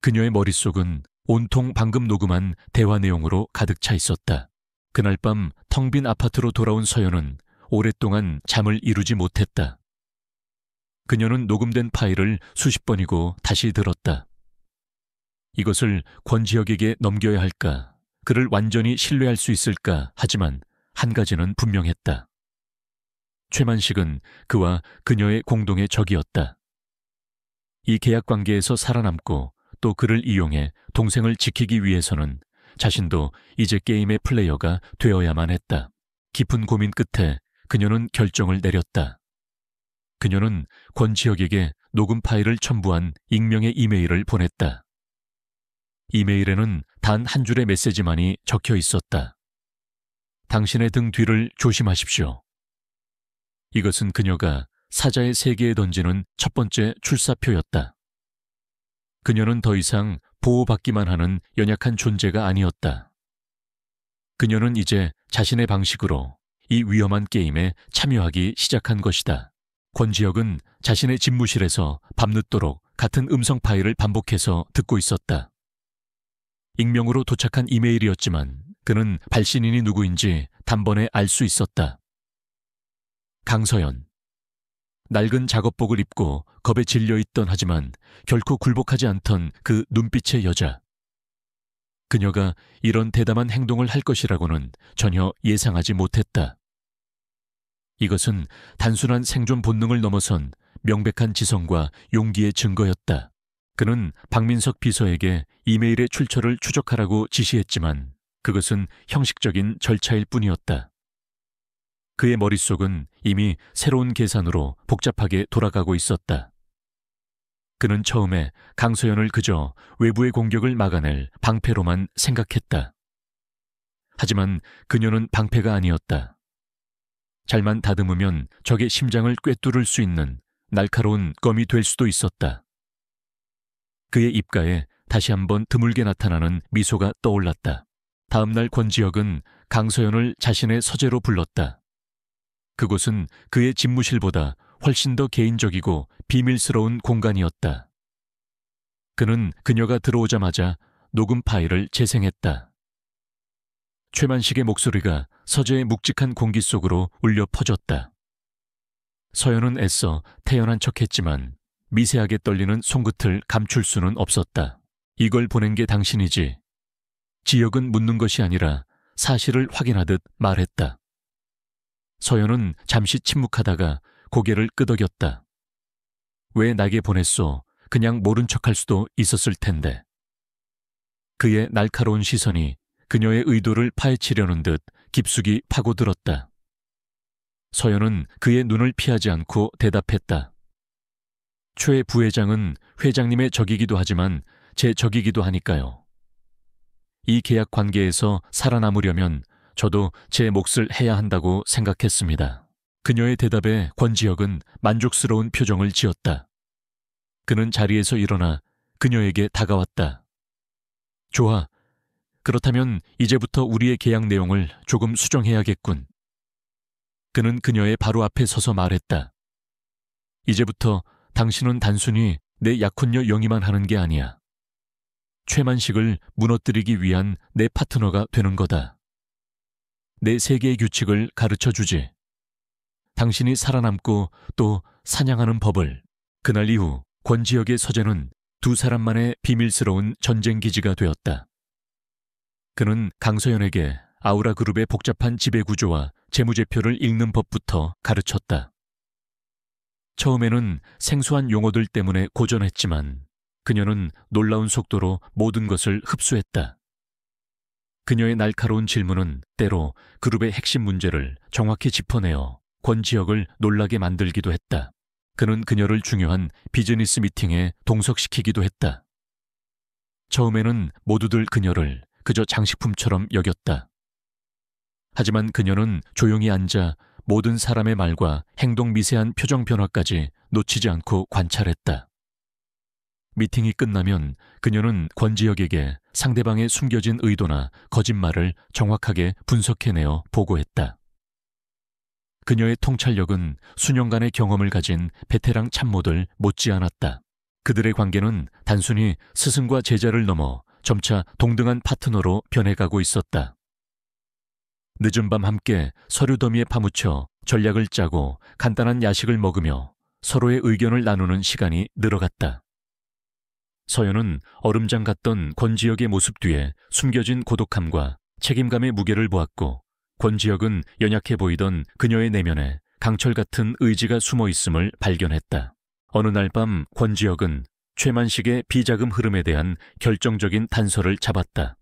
그녀의 머릿속은 온통 방금 녹음한 대화 내용으로 가득 차 있었다. 그날 밤 텅 빈 아파트로 돌아온 서연은 오랫동안 잠을 이루지 못했다. 그녀는 녹음된 파일을 수십 번이고 다시 들었다. 이것을 권지혁에게 넘겨야 할까? 그를 완전히 신뢰할 수 있을까? 하지만 한 가지는 분명했다. 최만식은 그와 그녀의 공동의 적이었다. 이 계약 관계에서 살아남고 또 그를 이용해 동생을 지키기 위해서는 자신도 이제 게임의 플레이어가 되어야만 했다. 깊은 고민 끝에 그녀는 결정을 내렸다. 그녀는 권지혁에게 녹음 파일을 첨부한 익명의 이메일을 보냈다. 이메일에는 단 한 줄의 메시지만이 적혀 있었다. 당신의 등 뒤를 조심하십시오. 이것은 그녀가 사자의 세계에 던지는 첫 번째 출사표였다. 그녀는 더 이상 보호받기만 하는 연약한 존재가 아니었다. 그녀는 이제 자신의 방식으로 이 위험한 게임에 참여하기 시작한 것이다. 권지혁은 자신의 집무실에서 밤늦도록 같은 음성 파일을 반복해서 듣고 있었다. 익명으로 도착한 이메일이었지만 그는 발신인이 누구인지 단번에 알 수 있었다. 강서연. 낡은 작업복을 입고 겁에 질려있던 하지만 결코 굴복하지 않던 그 눈빛의 여자. 그녀가 이런 대담한 행동을 할 것이라고는 전혀 예상하지 못했다. 이것은 단순한 생존 본능을 넘어선 명백한 지성과 용기의 증거였다. 그는 박민석 비서에게 이메일의 출처를 추적하라고 지시했지만 그것은 형식적인 절차일 뿐이었다. 그의 머릿속은 이미 새로운 계산으로 복잡하게 돌아가고 있었다. 그는 처음에 강서연을 그저 외부의 공격을 막아낼 방패로만 생각했다. 하지만 그녀는 방패가 아니었다. 잘만 다듬으면 적의 심장을 꿰뚫을 수 있는 날카로운 검이 될 수도 있었다. 그의 입가에 다시 한번 드물게 나타나는 미소가 떠올랐다. 다음 날 권지혁은 강서연을 자신의 서재로 불렀다. 그곳은 그의 집무실보다 훨씬 더 개인적이고 비밀스러운 공간이었다. 그는 그녀가 들어오자마자 녹음 파일을 재생했다. 최만식의 목소리가 서재의 묵직한 공기 속으로 울려 퍼졌다. 서연은 애써 태연한 척했지만 미세하게 떨리는 손끝을 감출 수는 없었다. 이걸 보낸 게 당신이지. 지혁은 묻는 것이 아니라 사실을 확인하듯 말했다. 서연은 잠시 침묵하다가 고개를 끄덕였다. 왜 나게 보냈소? 그냥 모른 척할 수도 있었을 텐데. 그의 날카로운 시선이 그녀의 의도를 파헤치려는 듯 깊숙이 파고들었다. 서연은 그의 눈을 피하지 않고 대답했다. 최 부회장은 회장님의 적이기도 하지만 제 적이기도 하니까요. 이 계약 관계에서 살아남으려면 저도 제 몫을 해야 한다고 생각했습니다. 그녀의 대답에 권지혁은 만족스러운 표정을 지었다. 그는 자리에서 일어나 그녀에게 다가왔다. 좋아. 그렇다면 이제부터 우리의 계약 내용을 조금 수정해야겠군. 그는 그녀의 바로 앞에 서서 말했다. 이제부터 당신은 단순히 내 약혼녀 영위만 하는 게 아니야. 최만식을 무너뜨리기 위한 내 파트너가 되는 거다. 내 세계의 규칙을 가르쳐주지. 당신이 살아남고 또 사냥하는 법을. 그날 이후 권지혁의 서재는 두 사람만의 비밀스러운 전쟁 기지가 되었다. 그는 강서연에게 아우라그룹의 복잡한 지배구조와 재무제표를 읽는 법부터 가르쳤다. 처음에는 생소한 용어들 때문에 고전했지만 그녀는 놀라운 속도로 모든 것을 흡수했다. 그녀의 날카로운 질문은 때로 그룹의 핵심 문제를 정확히 짚어내어 권지혁을 놀라게 만들기도 했다. 그는 그녀를 중요한 비즈니스 미팅에 동석시키기도 했다. 처음에는 모두들 그녀를 그저 장식품처럼 여겼다. 하지만 그녀는 조용히 앉아 모든 사람의 말과 행동 미세한 표정 변화까지 놓치지 않고 관찰했다. 미팅이 끝나면 그녀는 권지혁에게 상대방의 숨겨진 의도나 거짓말을 정확하게 분석해내어 보고했다. 그녀의 통찰력은 수년간의 경험을 가진 베테랑 참모들 못지않았다. 그들의 관계는 단순히 스승과 제자를 넘어 점차 동등한 파트너로 변해가고 있었다. 늦은 밤 함께 서류 더미에 파묻혀 전략을 짜고 간단한 야식을 먹으며 서로의 의견을 나누는 시간이 늘어갔다. 서연은 얼음장 같던 권지혁의 모습 뒤에 숨겨진 고독함과 책임감의 무게를 보았고 권지혁은 연약해 보이던 그녀의 내면에 강철 같은 의지가 숨어 있음을 발견했다. 어느 날 밤 권지혁은 최만식의 비자금 흐름에 대한 결정적인 단서를 잡았다.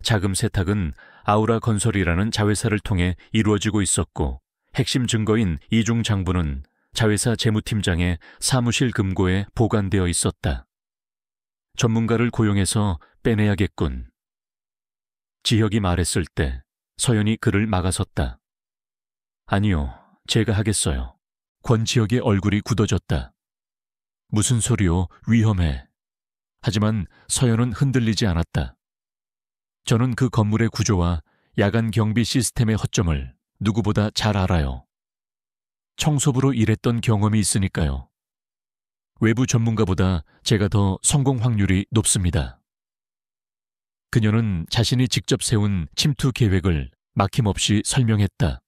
자금 세탁은 아우라 건설이라는 자회사를 통해 이루어지고 있었고 핵심 증거인 이중 장부는 자회사 재무팀장의 사무실 금고에 보관되어 있었다. 전문가를 고용해서 빼내야겠군. 지혁이 말했을 때 서연이 그를 막아섰다. 아니요, 제가 하겠어요. 권지혁의 얼굴이 굳어졌다. 무슨 소리요? 위험해. 하지만 서연은 흔들리지 않았다. 저는 그 건물의 구조와 야간 경비 시스템의 허점을 누구보다 잘 알아요. 청소부로 일했던 경험이 있으니까요. 외부 전문가보다 제가 더 성공 확률이 높습니다. 그녀는 자신이 직접 세운 침투 계획을 막힘없이 설명했다.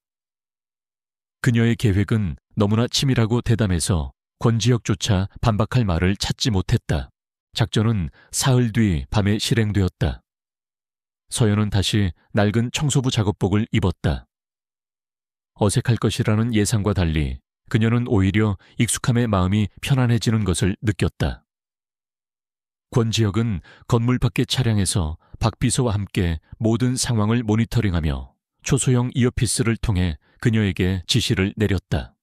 그녀의 계획은 너무나 치밀하고 대담해서 권지혁조차 반박할 말을 찾지 못했다. 작전은 사흘 뒤 밤에 실행되었다. 서연은 다시 낡은 청소부 작업복을 입었다. 어색할 것이라는 예상과 달리 그녀는 오히려 익숙함에 마음이 편안해지는 것을 느꼈다. 권지혁은 건물 밖의 차량에서 박 비서와 함께 모든 상황을 모니터링하며 초소형 이어피스를 통해 그녀에게 지시를 내렸다.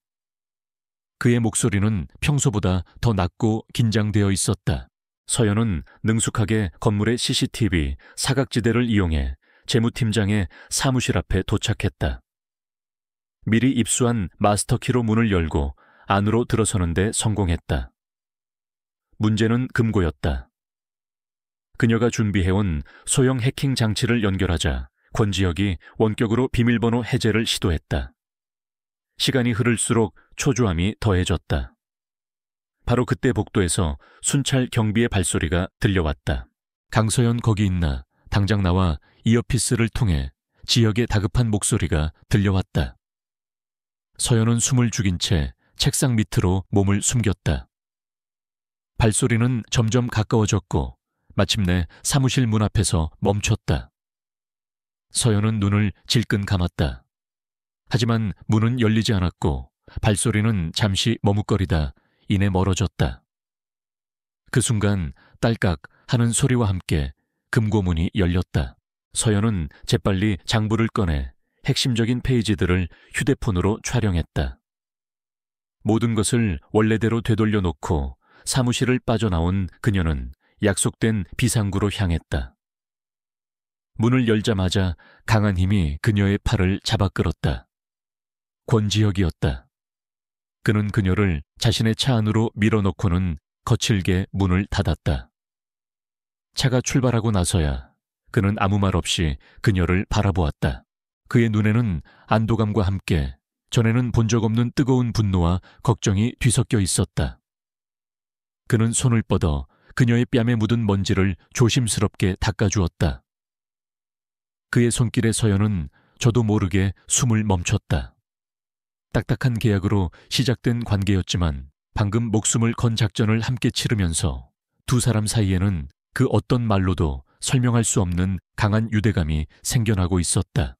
그의 목소리는 평소보다 더 낮고 긴장되어 있었다. 서연은 능숙하게 건물의 CCTV 사각지대를 이용해 재무팀장의 사무실 앞에 도착했다. 미리 입수한 마스터키로 문을 열고 안으로 들어서는데 성공했다. 문제는 금고였다. 그녀가 준비해온 소형 해킹 장치를 연결하자 권지혁이 원격으로 비밀번호 해제를 시도했다. 시간이 흐를수록 초조함이 더해졌다. 바로 그때 복도에서 순찰 경비의 발소리가 들려왔다. 강서연 거기 있나? 당장 나와. 이어피스를 통해 지혁의 다급한 목소리가 들려왔다. 서연은 숨을 죽인 채 책상 밑으로 몸을 숨겼다. 발소리는 점점 가까워졌고 마침내 사무실 문 앞에서 멈췄다. 서연은 눈을 질끈 감았다. 하지만 문은 열리지 않았고 발소리는 잠시 머뭇거리다 이내 멀어졌다. 그 순간 딸깍 하는 소리와 함께 금고문이 열렸다. 서연은 재빨리 장부를 꺼내 핵심적인 페이지들을 휴대폰으로 촬영했다. 모든 것을 원래대로 되돌려 놓고 사무실을 빠져나온 그녀는 약속된 비상구로 향했다. 문을 열자마자 강한 힘이 그녀의 팔을 잡아 끌었다. 권지혁이었다. 그는 그녀를 자신의 차 안으로 밀어넣고는 거칠게 문을 닫았다. 차가 출발하고 나서야 그는 아무 말 없이 그녀를 바라보았다. 그의 눈에는 안도감과 함께 전에는 본 적 없는 뜨거운 분노와 걱정이 뒤섞여 있었다. 그는 손을 뻗어 그녀의 뺨에 묻은 먼지를 조심스럽게 닦아주었다. 그의 손길에 서연은 저도 모르게 숨을 멈췄다. 딱딱한 계약으로 시작된 관계였지만 방금 목숨을 건 작전을 함께 치르면서 두 사람 사이에는 그 어떤 말로도 설명할 수 없는 강한 유대감이 생겨나고 있었다.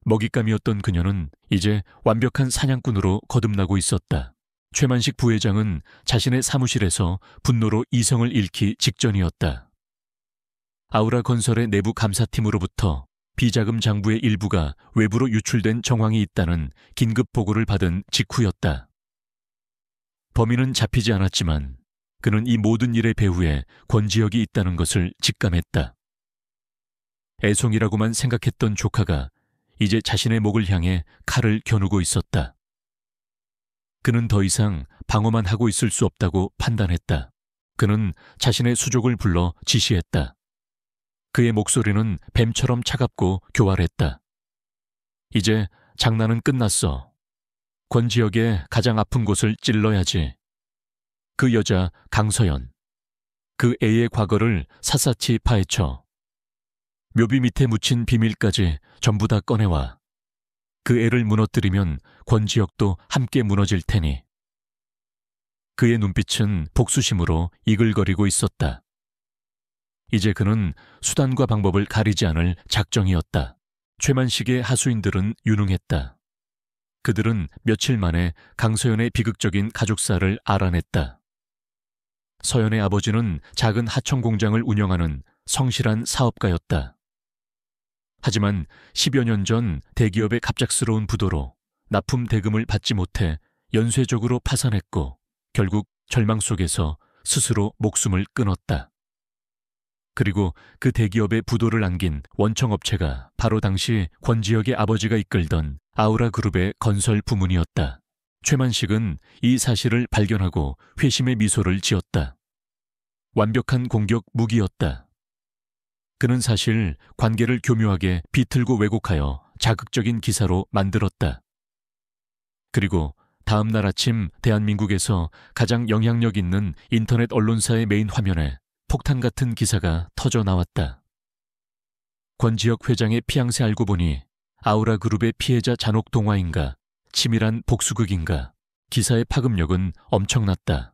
먹잇감이었던 그녀는 이제 완벽한 사냥꾼으로 거듭나고 있었다. 최만식 부회장은 자신의 사무실에서 분노로 이성을 잃기 직전이었다. 아우라 건설의 내부 감사팀으로부터 비자금 장부의 일부가 외부로 유출된 정황이 있다는 긴급 보고를 받은 직후였다. 범인은 잡히지 않았지만 그는 이 모든 일의 배후에 권지혁이 있다는 것을 직감했다. 애송이라고만 생각했던 조카가 이제 자신의 목을 향해 칼을 겨누고 있었다. 그는 더 이상 방어만 하고 있을 수 없다고 판단했다. 그는 자신의 수족을 불러 지시했다. 그의 목소리는 뱀처럼 차갑고 교활했다. 이제 장난은 끝났어. 권지혁의 가장 아픈 곳을 찔러야지. 그 여자 강서연. 그 애의 과거를 샅샅이 파헤쳐. 묘비 밑에 묻힌 비밀까지 전부 다 꺼내와. 그 애를 무너뜨리면 권지혁도 함께 무너질 테니. 그의 눈빛은 복수심으로 이글거리고 있었다. 이제 그는 수단과 방법을 가리지 않을 작정이었다. 최만식의 하수인들은 유능했다. 그들은 며칠 만에 강서연의 비극적인 가족사를 알아냈다. 서연의 아버지는 작은 하청 공장을 운영하는 성실한 사업가였다. 하지만 10여 년 전 대기업의 갑작스러운 부도로 납품 대금을 받지 못해 연쇄적으로 파산했고 결국 절망 속에서 스스로 목숨을 끊었다. 그리고 그 대기업의 부도를 안긴 원청업체가 바로 당시 권지혁의 아버지가 이끌던 아우라 그룹의 건설 부문이었다. 최만식은 이 사실을 발견하고 회심의 미소를 지었다. 완벽한 공격 무기였다. 그는 사실 관계를 교묘하게 비틀고 왜곡하여 자극적인 기사로 만들었다. 그리고 다음 날 아침 대한민국에서 가장 영향력 있는 인터넷 언론사의 메인 화면에 폭탄 같은 기사가 터져 나왔다. 권지혁 회장의 피양새 알고 보니 아우라 그룹의 피해자 잔혹 동화인가 치밀한 복수극인가 기사의 파급력은 엄청났다.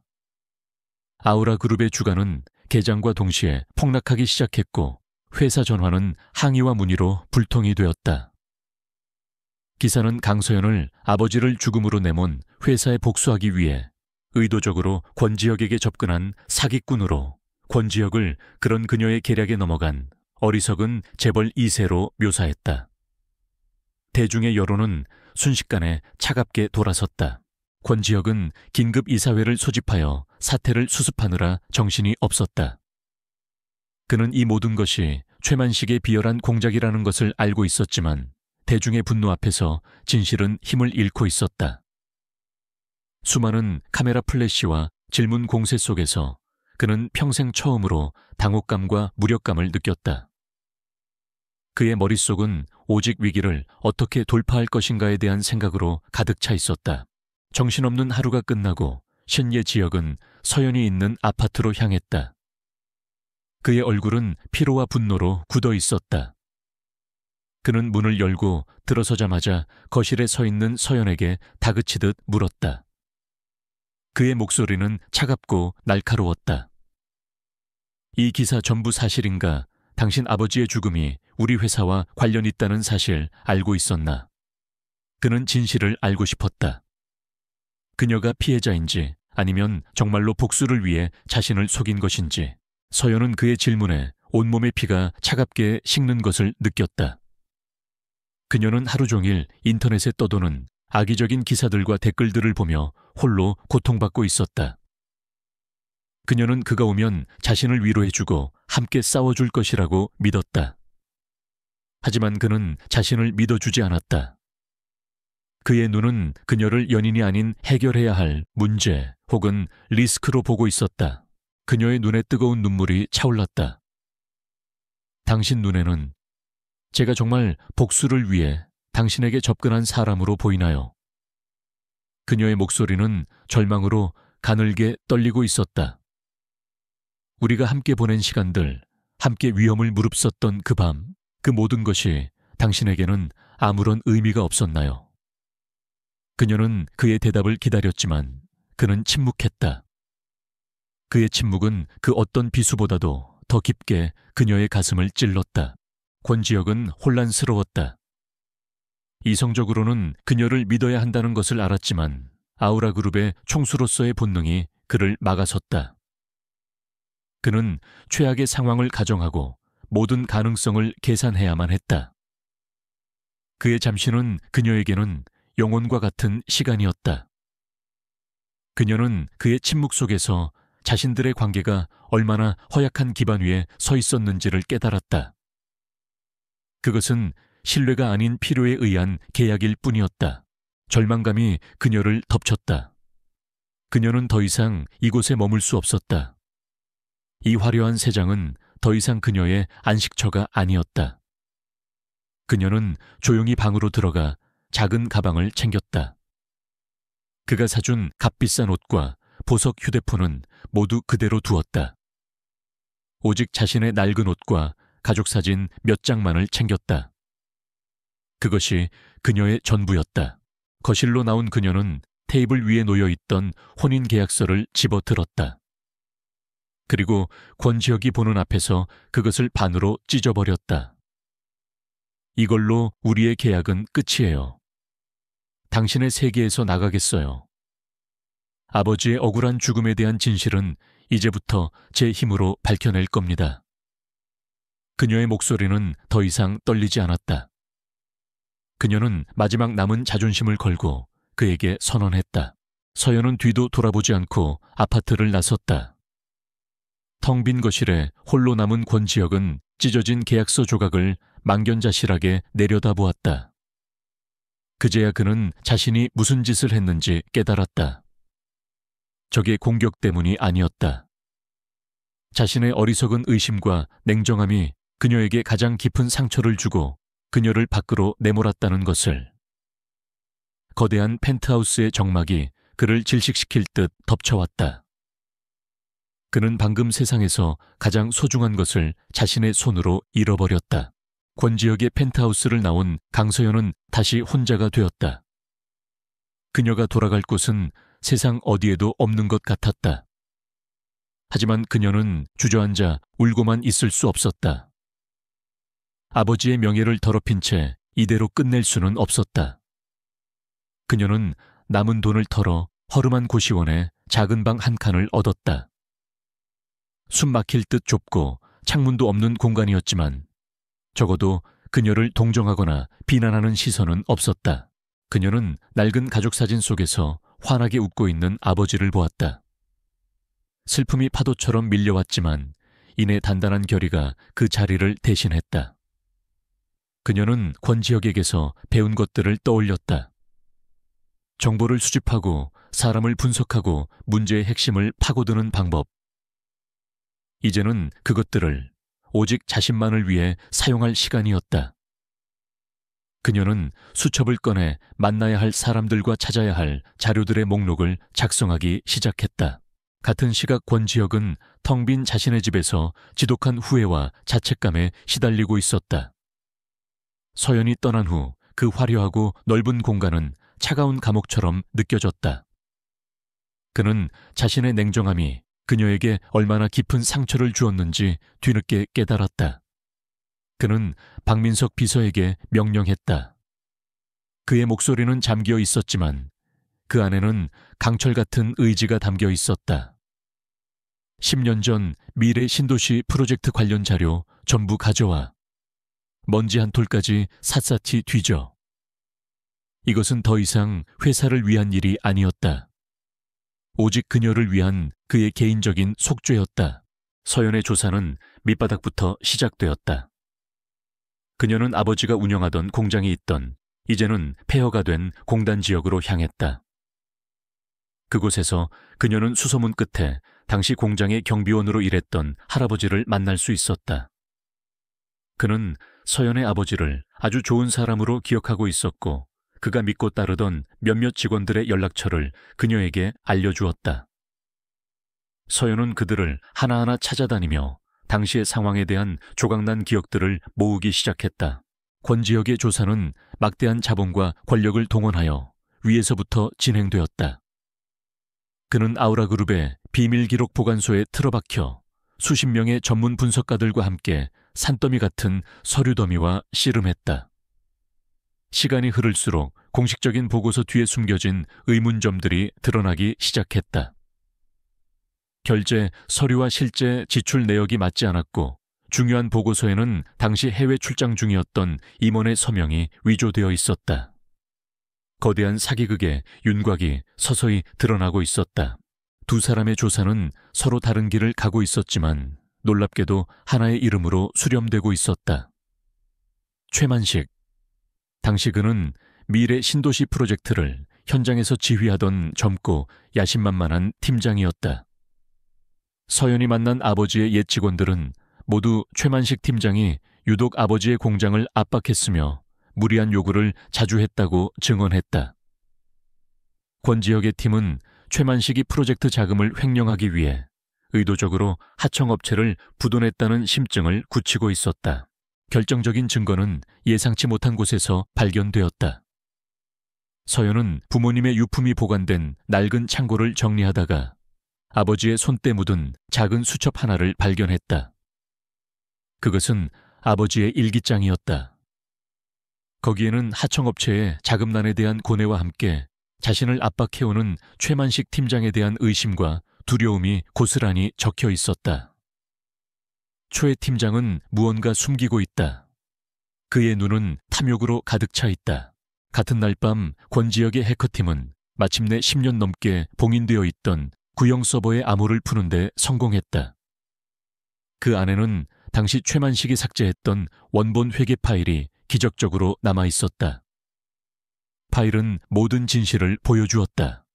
아우라 그룹의 주가는 개장과 동시에 폭락하기 시작했고 회사 전화는 항의와 문의로 불통이 되었다. 기사는 강서연을 아버지를 죽음으로 내몬 회사에 복수하기 위해 의도적으로 권지혁에게 접근한 사기꾼으로 권지혁을 그런 그녀의 계략에 넘어간 어리석은 재벌 2세로 묘사했다. 대중의 여론은 순식간에 차갑게 돌아섰다. 권지혁은 긴급 이사회를 소집하여 사태를 수습하느라 정신이 없었다. 그는 이 모든 것이 최만식의 비열한 공작이라는 것을 알고 있었지만 대중의 분노 앞에서 진실은 힘을 잃고 있었다. 수많은 카메라 플래시와 질문 공세 속에서 그는 평생 처음으로 당혹감과 무력감을 느꼈다. 그의 머릿속은 오직 위기를 어떻게 돌파할 것인가에 대한 생각으로 가득 차 있었다. 정신없는 하루가 끝나고 신예 지역은 서연이 있는 아파트로 향했다. 그의 얼굴은 피로와 분노로 굳어 있었다. 그는 문을 열고 들어서자마자 거실에 서 있는 서연에게 다그치듯 물었다. 그의 목소리는 차갑고 날카로웠다. 이 기사 전부 사실인가? 당신 아버지의 죽음이 우리 회사와 관련 있다는 사실 알고 있었나? 그는 진실을 알고 싶었다. 그녀가 피해자인지 아니면 정말로 복수를 위해 자신을 속인 것인지 서연은 그의 질문에 온몸의 피가 차갑게 식는 것을 느꼈다. 그녀는 하루 종일 인터넷에 떠도는 악의적인 기사들과 댓글들을 보며 홀로 고통받고 있었다. 그녀는 그가 오면 자신을 위로해주고 함께 싸워줄 것이라고 믿었다. 하지만 그는 자신을 믿어주지 않았다. 그의 눈은 그녀를 연인이 아닌 해결해야 할 문제 혹은 리스크로 보고 있었다. 그녀의 눈에 뜨거운 눈물이 차올랐다. 당신 눈에는 제가 정말 복수를 위해 당신에게 접근한 사람으로 보이나요? 그녀의 목소리는 절망으로 가늘게 떨리고 있었다. 우리가 함께 보낸 시간들, 함께 위험을 무릅썼던 그 밤, 그 모든 것이 당신에게는 아무런 의미가 없었나요? 그녀는 그의 대답을 기다렸지만 그는 침묵했다. 그의 침묵은 그 어떤 비수보다도 더 깊게 그녀의 가슴을 찔렀다. 권지혁은 혼란스러웠다. 이성적으로는 그녀를 믿어야 한다는 것을 알았지만 아우라 그룹의 총수로서의 본능이 그를 막아섰다. 그는 최악의 상황을 가정하고 모든 가능성을 계산해야만 했다. 그의 잠시는 그녀에게는 영혼과 같은 시간이었다. 그녀는 그의 침묵 속에서 자신들의 관계가 얼마나 허약한 기반 위에 서 있었는지를 깨달았다. 그것은 신뢰가 아닌 필요에 의한 계약일 뿐이었다. 절망감이 그녀를 덮쳤다. 그녀는 더 이상 이곳에 머물 수 없었다. 이 화려한 세장은 더 이상 그녀의 안식처가 아니었다. 그녀는 조용히 방으로 들어가 작은 가방을 챙겼다. 그가 사준 값비싼 옷과 보석 휴대폰은 모두 그대로 두었다. 오직 자신의 낡은 옷과 가족 사진 몇 장만을 챙겼다. 그것이 그녀의 전부였다. 거실로 나온 그녀는 테이블 위에 놓여있던 혼인계약서를 집어들었다. 그리고 권지혁이 보는 앞에서 그것을 반으로 찢어버렸다. 이걸로 우리의 계약은 끝이에요. 당신의 세계에서 나가겠어요. 아버지의 억울한 죽음에 대한 진실은 이제부터 제 힘으로 밝혀낼 겁니다. 그녀의 목소리는 더 이상 떨리지 않았다. 그녀는 마지막 남은 자존심을 걸고 그에게 선언했다. 서연은 뒤도 돌아보지 않고 아파트를 나섰다. 텅 빈 거실에 홀로 남은 권지혁은 찢어진 계약서 조각을 망견자실하게 내려다보았다. 그제야 그는 자신이 무슨 짓을 했는지 깨달았다. 적의 공격 때문이 아니었다. 자신의 어리석은 의심과 냉정함이 그녀에게 가장 깊은 상처를 주고 그녀를 밖으로 내몰았다는 것을. 거대한 펜트하우스의 정막이 그를 질식시킬 듯 덮쳐왔다. 그는 방금 세상에서 가장 소중한 것을 자신의 손으로 잃어버렸다. 권지혁의 펜트하우스를 나온 강서연은 다시 혼자가 되었다. 그녀가 돌아갈 곳은 세상 어디에도 없는 것 같았다. 하지만 그녀는 주저앉아 울고만 있을 수 없었다. 아버지의 명예를 더럽힌 채 이대로 끝낼 수는 없었다. 그녀는 남은 돈을 털어 허름한 고시원에 작은 방 한 칸을 얻었다. 숨 막힐 듯 좁고 창문도 없는 공간이었지만 적어도 그녀를 동정하거나 비난하는 시선은 없었다. 그녀는 낡은 가족사진 속에서 환하게 웃고 있는 아버지를 보았다. 슬픔이 파도처럼 밀려왔지만 이내 단단한 결의가 그 자리를 대신했다. 그녀는 권지혁에게서 배운 것들을 떠올렸다. 정보를 수집하고 사람을 분석하고 문제의 핵심을 파고드는 방법. 이제는 그것들을 오직 자신만을 위해 사용할 시간이었다. 그녀는 수첩을 꺼내 만나야 할 사람들과 찾아야 할 자료들의 목록을 작성하기 시작했다. 같은 시각 권지혁은 텅 빈 자신의 집에서 지독한 후회와 자책감에 시달리고 있었다. 서연이 떠난 후 그 화려하고 넓은 공간은 차가운 감옥처럼 느껴졌다. 그는 자신의 냉정함이 그녀에게 얼마나 깊은 상처를 주었는지 뒤늦게 깨달았다. 그는 박민석 비서에게 명령했다. 그의 목소리는 잠겨 있었지만 그 안에는 강철 같은 의지가 담겨 있었다. 10년 전 미래 신도시 프로젝트 관련 자료 전부 가져와. 먼지 한 톨까지 샅샅이 뒤져. 이것은 더 이상 회사를 위한 일이 아니었다. 오직 그녀를 위한 그의 개인적인 속죄였다. 서연의 조사는 밑바닥부터 시작되었다. 그녀는 아버지가 운영하던 공장이 있던 이제는 폐허가 된 공단 지역으로 향했다. 그곳에서 그녀는 수소문 끝에 당시 공장의 경비원으로 일했던 할아버지를 만날 수 있었다. 그는 서연의 아버지를 아주 좋은 사람으로 기억하고 있었고 그가 믿고 따르던 몇몇 직원들의 연락처를 그녀에게 알려주었다. 서연은 그들을 하나하나 찾아다니며 당시의 상황에 대한 조각난 기억들을 모으기 시작했다. 권지혁의 조사는 막대한 자본과 권력을 동원하여 위에서부터 진행되었다. 그는 아우라그룹의 비밀기록 보관소에 틀어박혀 수십 명의 전문 분석가들과 함께 산더미 같은 서류 더미와 씨름했다. 시간이 흐를수록 공식적인 보고서 뒤에 숨겨진 의문점들이 드러나기 시작했다. 결제, 서류와 실제 지출 내역이 맞지 않았고 중요한 보고서에는 당시 해외 출장 중이었던 임원의 서명이 위조되어 있었다. 거대한 사기극의 윤곽이 서서히 드러나고 있었다. 두 사람의 조사는 서로 다른 길을 가고 있었지만 놀랍게도 하나의 이름으로 수렴되고 있었다. 최만식. 당시 그는 미래 신도시 프로젝트를 현장에서 지휘하던 젊고 야심만만한 팀장이었다. 서연이 만난 아버지의 옛 직원들은 모두 최만식 팀장이 유독 아버지의 공장을 압박했으며 무리한 요구를 자주 했다고 증언했다. 권지혁의 팀은 최만식이 프로젝트 자금을 횡령하기 위해 의도적으로 하청업체를 부도냈다는 심증을 굳히고 있었다. 결정적인 증거는 예상치 못한 곳에서 발견되었다. 서연은 부모님의 유품이 보관된 낡은 창고를 정리하다가 아버지의 손때 묻은 작은 수첩 하나를 발견했다. 그것은 아버지의 일기장이었다. 거기에는 하청업체의 자금난에 대한 고뇌와 함께 자신을 압박해오는 최만식 팀장에 대한 의심과 두려움이 고스란히 적혀 있었다. 최 팀장은 무언가 숨기고 있다. 그의 눈은 탐욕으로 가득 차 있다. 같은 날 밤 권지혁의 해커팀은 마침내 10년 넘게 봉인되어 있던 구형 서버의 암호를 푸는데 성공했다. 그 안에는 당시 최만식이 삭제했던 원본 회계 파일이 기적적으로 남아 있었다. 파일은 모든 진실을 보여주었다.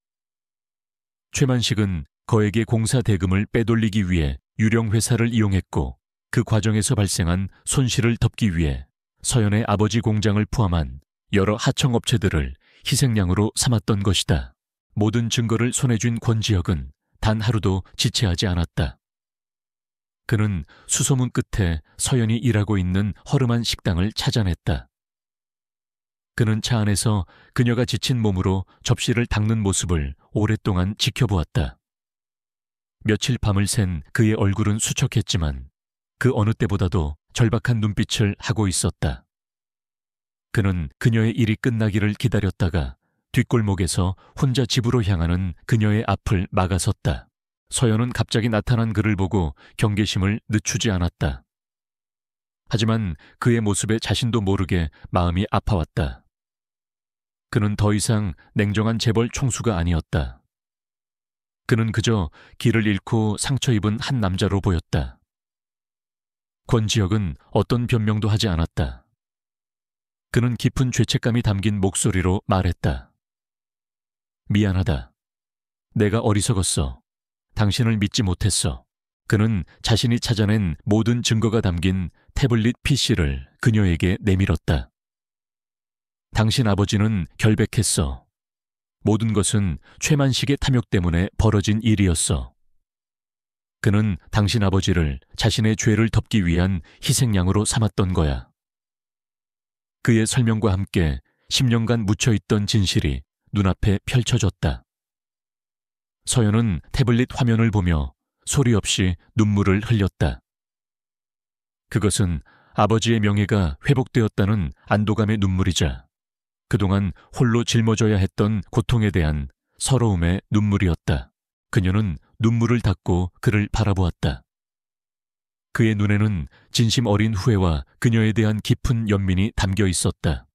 최만식은 거액의 공사 대금을 빼돌리기 위해 유령 회사를 이용했고 그 과정에서 발생한 손실을 덮기 위해 서연의 아버지 공장을 포함한 여러 하청업체들을 희생양으로 삼았던 것이다. 모든 증거를 손에 쥔 권지혁은 단 하루도 지체하지 않았다. 그는 수소문 끝에 서연이 일하고 있는 허름한 식당을 찾아냈다. 그는 차 안에서 그녀가 지친 몸으로 접시를 닦는 모습을 오랫동안 지켜보았다. 며칠 밤을 샌 그의 얼굴은 수척했지만 그 어느 때보다도 절박한 눈빛을 하고 있었다. 그는 그녀의 일이 끝나기를 기다렸다가 뒷골목에서 혼자 집으로 향하는 그녀의 앞을 막아섰다. 서연은 갑자기 나타난 그를 보고 경계심을 늦추지 않았다. 하지만 그의 모습에 자신도 모르게 마음이 아파왔다. 그는 더 이상 냉정한 재벌 총수가 아니었다. 그는 그저 길을 잃고 상처 입은 한 남자로 보였다. 권지혁은 어떤 변명도 하지 않았다. 그는 깊은 죄책감이 담긴 목소리로 말했다. 미안하다. 내가 어리석었어. 당신을 믿지 못했어. 그는 자신이 찾아낸 모든 증거가 담긴 태블릿 PC를 그녀에게 내밀었다. 당신 아버지는 결백했어. 모든 것은 최만식의 탐욕 때문에 벌어진 일이었어. 그는 당신 아버지를 자신의 죄를 덮기 위한 희생양으로 삼았던 거야. 그의 설명과 함께 10년간 묻혀있던 진실이 눈앞에 펼쳐졌다. 서연은 태블릿 화면을 보며 소리 없이 눈물을 흘렸다. 그것은 아버지의 명예가 회복되었다는 안도감의 눈물이자 그동안 홀로 짊어져야 했던 고통에 대한 서러움의 눈물이었다. 그녀는 눈물을 닦고 그를 바라보았다. 그의 눈에는 진심 어린 후회와 그녀에 대한 깊은 연민이 담겨 있었다.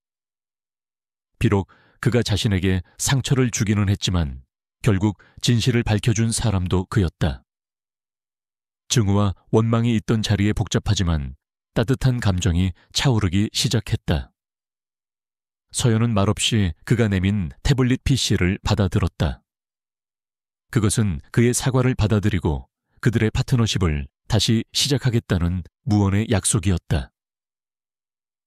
비록 그가 자신에게 상처를 주기는 했지만 결국 진실을 밝혀준 사람도 그였다. 증오와 원망이 있던 자리에 복잡하지만 따뜻한 감정이 차오르기 시작했다. 서연은 말없이 그가 내민 태블릿 PC를 받아들었다. 그것은 그의 사과를 받아들이고 그들의 파트너십을 다시 시작하겠다는 무언의 약속이었다.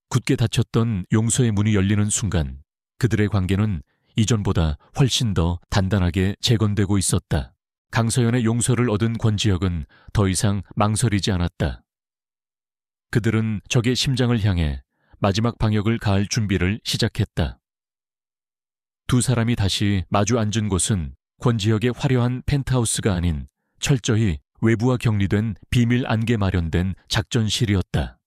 굳게 닫혔던 용서의 문이 열리는 순간 그들의 관계는 이전보다 훨씬 더 단단하게 재건되고 있었다. 강서연의 용서를 얻은 권지혁은 더 이상 망설이지 않았다. 그들은 적의 심장을 향해 마지막 방역을 가할 준비를 시작했다. 두 사람이 다시 마주 앉은 곳은 권지혁의 화려한 펜트하우스가 아닌 철저히 외부와 격리된 비밀 안개 마련된 작전실이었다.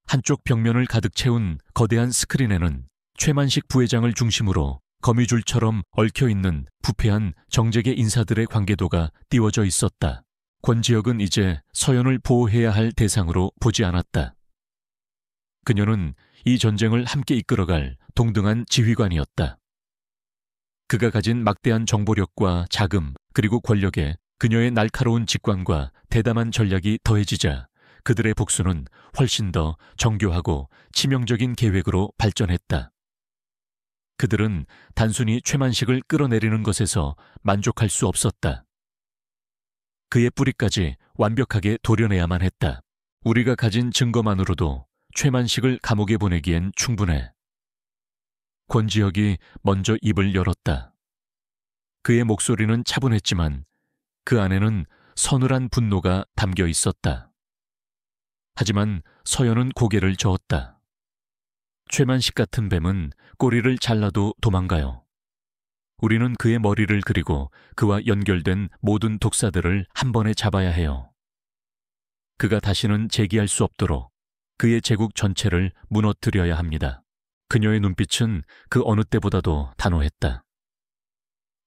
한쪽 벽면을 가득 채운 거대한 스크린에는 최만식 부회장을 중심으로 거미줄처럼 얽혀있는 부패한 정재계 인사들의 관계도가 띄워져 있었다. 권지혁은 이제 서연을 보호해야 할 대상으로 보지 않았다. 그녀는 이 전쟁을 함께 이끌어갈 동등한 지휘관이었다. 그가 가진 막대한 정보력과 자금 그리고 권력에 그녀의 날카로운 직관과 대담한 전략이 더해지자 그들의 복수는 훨씬 더 정교하고 치명적인 계획으로 발전했다. 그들은 단순히 최만식을 끌어내리는 것에서 만족할 수 없었다. 그의 뿌리까지 완벽하게 도려내야만 했다. 우리가 가진 증거만으로도 최만식을 감옥에 보내기엔 충분해. 권지혁이 먼저 입을 열었다. 그의 목소리는 차분했지만 그 안에는 서늘한 분노가 담겨 있었다. 하지만 서연은 고개를 저었다. 최만식 같은 뱀은 꼬리를 잘라도 도망가요. 우리는 그의 머리를 그리고 그와 연결된 모든 독사들을 한 번에 잡아야 해요. 그가 다시는 재기할 수 없도록 그의 제국 전체를 무너뜨려야 합니다. 그녀의 눈빛은 그 어느 때보다도 단호했다.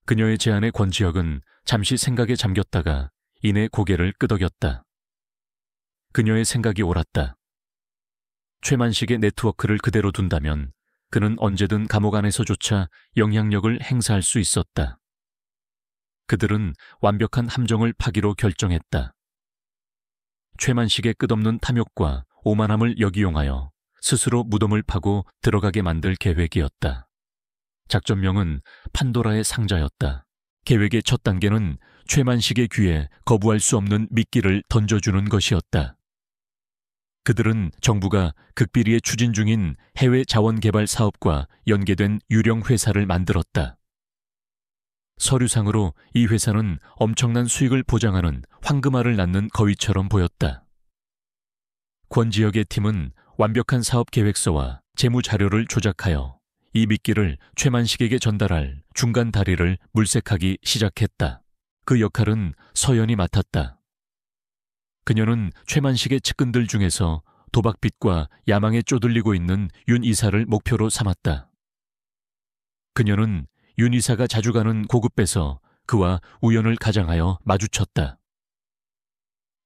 그녀의 제안에 권지혁은 잠시 생각에 잠겼다가 이내 고개를 끄덕였다. 그녀의 생각이 옳았다. 최만식의 네트워크를 그대로 둔다면 그는 언제든 감옥 안에서조차 영향력을 행사할 수 있었다. 그들은 완벽한 함정을 파기로 결정했다. 최만식의 끝없는 탐욕과 오만함을 역이용하여 스스로 무덤을 파고 들어가게 만들 계획이었다. 작전명은 판도라의 상자였다. 계획의 첫 단계는 최만식의 귀에 거부할 수 없는 미끼를 던져주는 것이었다. 그들은 정부가 극비리에 추진 중인 해외 자원개발 사업과 연계된 유령 회사를 만들었다. 서류상으로 이 회사는 엄청난 수익을 보장하는 황금알을 낳는 거위처럼 보였다. 권지혁의 팀은 완벽한 사업 계획서와 재무 자료를 조작하여 이 미끼를 최만식에게 전달할 중간 다리를 물색하기 시작했다. 그 역할은 서연이 맡았다. 그녀는 최만식의 측근들 중에서 도박빚과 야망에 쪼들리고 있는 윤 이사를 목표로 삼았다. 그녀는 윤 이사가 자주 가는 고급배서 그와 우연을 가장하여 마주쳤다.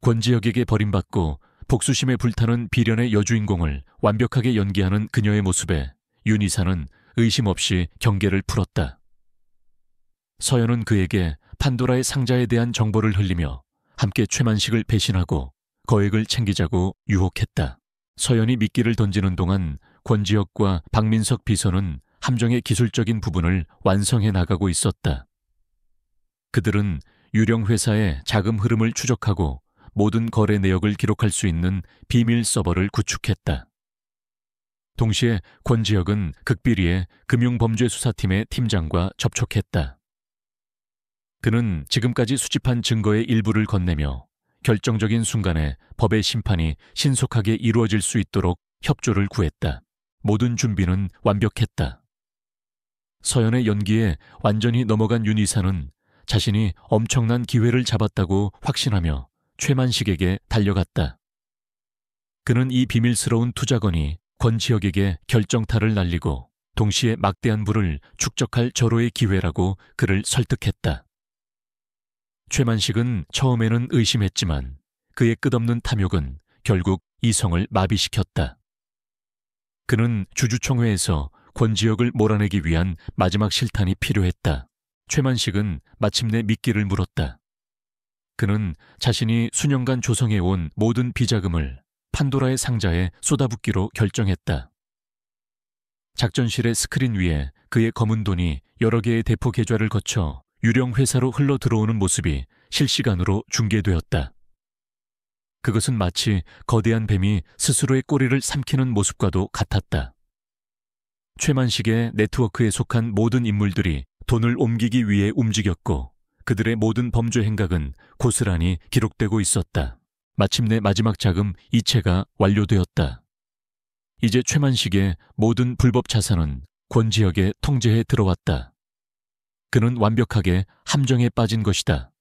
권지혁에게 버림받고 복수심에 불타는 비련의 여주인공을 완벽하게 연기하는 그녀의 모습에 윤 이사는 의심 없이 경계를 풀었다. 서연은 그에게 판도라의 상자에 대한 정보를 흘리며 함께 최만식을 배신하고 거액을 챙기자고 유혹했다. 서연이 미끼를 던지는 동안 권지혁과 박민석 비서는 함정의 기술적인 부분을 완성해 나가고 있었다. 그들은 유령 회사의 자금 흐름을 추적하고 모든 거래 내역을 기록할 수 있는 비밀 서버를 구축했다. 동시에 권지혁은 극비리의 금융범죄수사팀의 팀장과 접촉했다. 그는 지금까지 수집한 증거의 일부를 건네며 결정적인 순간에 법의 심판이 신속하게 이루어질 수 있도록 협조를 구했다. 모든 준비는 완벽했다. 서연의 연기에 완전히 넘어간 윤 이사는 자신이 엄청난 기회를 잡았다고 확신하며 최만식에게 달려갔다. 그는 이 비밀스러운 투자건이 권지혁에게 결정타를 날리고 동시에 막대한 부를 축적할 절호의 기회라고 그를 설득했다. 최만식은 처음에는 의심했지만 그의 끝없는 탐욕은 결국 이성을 마비시켰다. 그는 주주총회에서 권지혁을 몰아내기 위한 마지막 실탄이 필요했다. 최만식은 마침내 미끼를 물었다. 그는 자신이 수년간 조성해온 모든 비자금을 판도라의 상자에 쏟아붓기로 결정했다. 작전실의 스크린 위에 그의 검은 돈이 여러 개의 대포 계좌를 거쳐 유령 회사로 흘러 들어오는 모습이 실시간으로 중계되었다. 그것은 마치 거대한 뱀이 스스로의 꼬리를 삼키는 모습과도 같았다. 최만식의 네트워크에 속한 모든 인물들이 돈을 옮기기 위해 움직였고 그들의 모든 범죄 행각은 고스란히 기록되고 있었다. 마침내 마지막 자금 이체가 완료되었다. 이제 최만식의 모든 불법 자산은 권지혁의 통제에 들어왔다. 그는 완벽하게 함정에 빠진 것이다.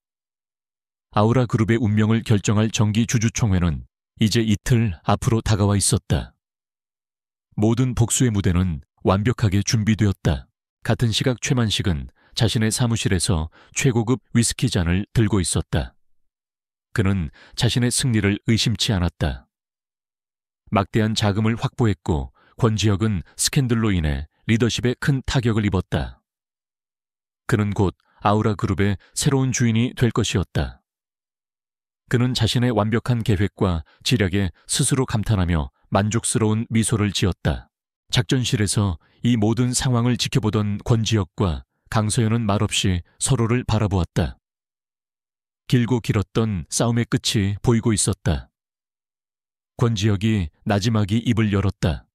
아우라 그룹의 운명을 결정할 정기 주주총회는 이제 이틀 앞으로 다가와 있었다. 모든 복수의 무대는 완벽하게 준비되었다. 같은 시각 최만식은 자신의 사무실에서 최고급 위스키 잔을 들고 있었다. 그는 자신의 승리를 의심치 않았다. 막대한 자금을 확보했고 권지혁은 스캔들로 인해 리더십에 큰 타격을 입었다. 그는 곧 아우라 그룹의 새로운 주인이 될 것이었다. 그는 자신의 완벽한 계획과 지략에 스스로 감탄하며 만족스러운 미소를 지었다. 작전실에서 이 모든 상황을 지켜보던 권지혁과 강서연은 말없이 서로를 바라보았다. 길고 길었던 싸움의 끝이 보이고 있었다. 권지혁이 나지막이 입을 열었다.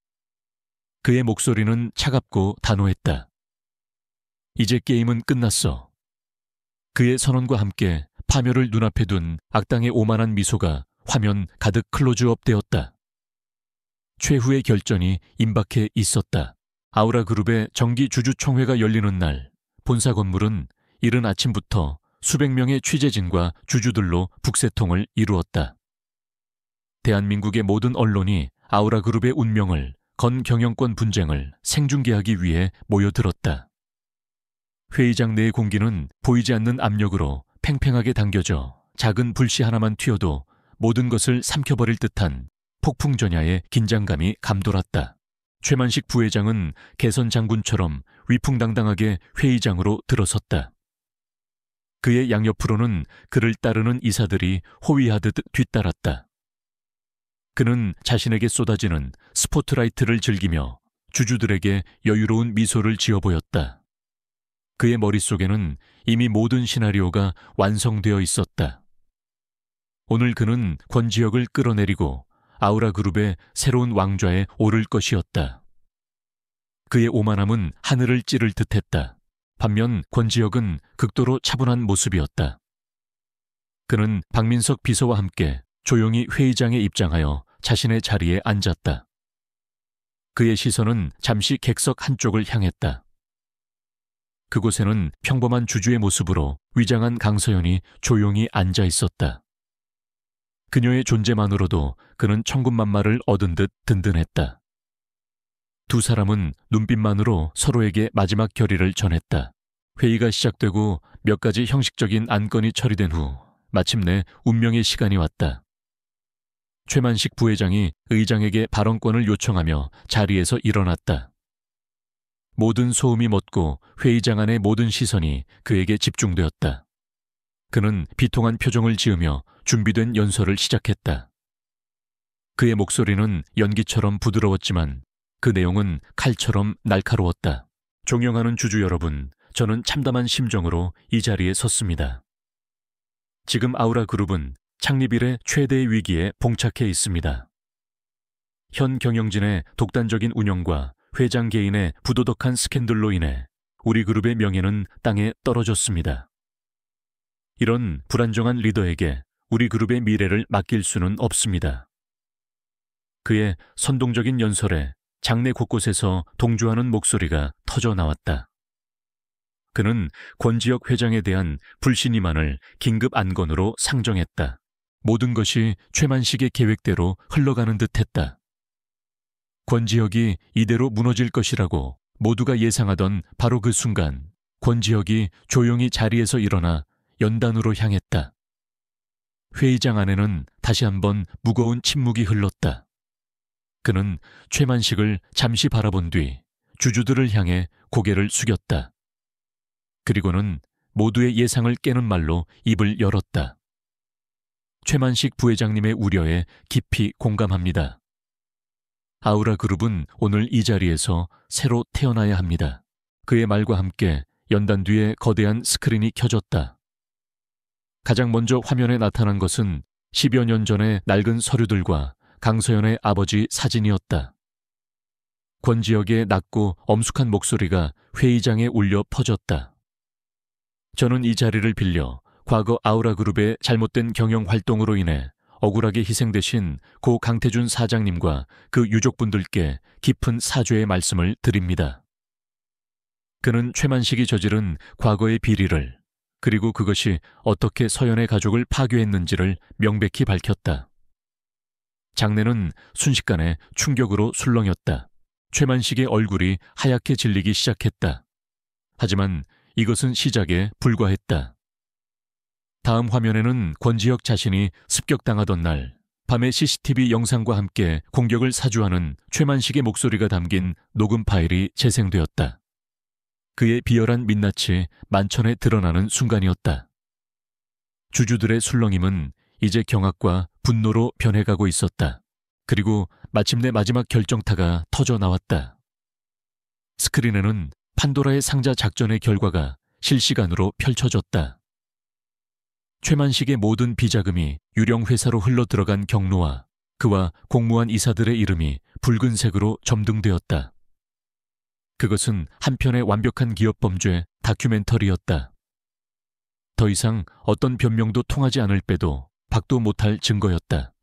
그의 목소리는 차갑고 단호했다. 이제 게임은 끝났어. 그의 선언과 함께 파멸을 눈앞에 둔 악당의 오만한 미소가 화면 가득 클로즈업 되었다. 최후의 결전이 임박해 있었다. 아우라 그룹의 정기 주주총회가 열리는 날, 본사 건물은 이른 아침부터 수백 명의 취재진과 주주들로 북새통을 이루었다. 대한민국의 모든 언론이 아우라 그룹의 운명을, 건 경영권 분쟁을 생중계하기 위해 모여들었다. 회의장 내의 공기는 보이지 않는 압력으로 팽팽하게 당겨져 작은 불씨 하나만 튀어도 모든 것을 삼켜버릴 듯한 폭풍전야의 긴장감이 감돌았다. 최만식 부회장은 개선 장군처럼 위풍당당하게 회의장으로 들어섰다. 그의 양옆으로는 그를 따르는 이사들이 호위하듯 뒤따랐다. 그는 자신에게 쏟아지는 스포트라이트를 즐기며 주주들에게 여유로운 미소를 지어 보였다. 그의 머릿속에는 이미 모든 시나리오가 완성되어 있었다. 오늘 그는 권지혁을 끌어내리고 아우라 그룹의 새로운 왕좌에 오를 것이었다. 그의 오만함은 하늘을 찌를 듯했다. 반면 권지혁은 극도로 차분한 모습이었다. 그는 박민석 비서와 함께 조용히 회의장에 입장하여 자신의 자리에 앉았다. 그의 시선은 잠시 객석 한쪽을 향했다. 그곳에는 평범한 주주의 모습으로 위장한 강서연이 조용히 앉아 있었다. 그녀의 존재만으로도 그는 천군만마를 얻은 듯 든든했다. 두 사람은 눈빛만으로 서로에게 마지막 결의를 전했다. 회의가 시작되고 몇 가지 형식적인 안건이 처리된 후 마침내 운명의 시간이 왔다. 최만식 부회장이 의장에게 발언권을 요청하며 자리에서 일어났다. 모든 소음이 멎고 회의장 안의 모든 시선이 그에게 집중되었다. 그는 비통한 표정을 지으며 준비된 연설을 시작했다. 그의 목소리는 연기처럼 부드러웠지만 그 내용은 칼처럼 날카로웠다. 존경하는 주주 여러분, 저는 참담한 심정으로 이 자리에 섰습니다. 지금 아우라 그룹은 창립 이래 최대의 위기에 봉착해 있습니다. 현 경영진의 독단적인 운영과 회장 개인의 부도덕한 스캔들로 인해 우리 그룹의 명예는 땅에 떨어졌습니다. 이런 불안정한 리더에게 우리 그룹의 미래를 맡길 수는 없습니다. 그의 선동적인 연설에 장내 곳곳에서 동조하는 목소리가 터져 나왔다. 그는 권지혁 회장에 대한 불신임안을 긴급 안건으로 상정했다. 모든 것이 최만식의 계획대로 흘러가는 듯했다. 권지혁이 이대로 무너질 것이라고 모두가 예상하던 바로 그 순간 권지혁이 조용히 자리에서 일어나 연단으로 향했다. 회의장 안에는 다시 한번 무거운 침묵이 흘렀다. 그는 최만식을 잠시 바라본 뒤 주주들을 향해 고개를 숙였다. 그리고는 모두의 예상을 깨는 말로 입을 열었다. 최만식 부회장님의 우려에 깊이 공감합니다. 아우라 그룹은 오늘 이 자리에서 새로 태어나야 합니다. 그의 말과 함께 연단 뒤에 거대한 스크린이 켜졌다. 가장 먼저 화면에 나타난 것은 10여 년 전의 낡은 서류들과 강서연의 아버지 사진이었다. 권지혁의 낮고 엄숙한 목소리가 회의장에 울려 퍼졌다. 저는 이 자리를 빌려 과거 아우라 그룹의 잘못된 경영 활동으로 인해 억울하게 희생되신 고 강태준 사장님과 그 유족분들께 깊은 사죄의 말씀을 드립니다. 그는 최만식이 저지른 과거의 비리를, 그리고 그것이 어떻게 서연의 가족을 파괴했는지를 명백히 밝혔다. 장내는 순식간에 충격으로 술렁였다. 최만식의 얼굴이 하얗게 질리기 시작했다. 하지만 이것은 시작에 불과했다. 다음 화면에는 권지혁 자신이 습격당하던 날 밤의 CCTV 영상과 함께 공격을 사주하는 최만식의 목소리가 담긴 녹음 파일이 재생되었다. 그의 비열한 민낯이 만천에 드러나는 순간이었다. 주주들의 술렁임은 이제 경악과 분노로 변해가고 있었다. 그리고 마침내 마지막 결정타가 터져 나왔다. 스크린에는 판도라의 상자 작전의 결과가 실시간으로 펼쳐졌다. 최만식의 모든 비자금이 유령 회사로 흘러들어간 경로와 그와 공무원 이사들의 이름이 붉은색으로 점등되었다. 그것은 한편의 완벽한 기업 범죄 다큐멘터리였다. 더 이상 어떤 변명도 통하지 않을 빼도 박도 못할 증거였다.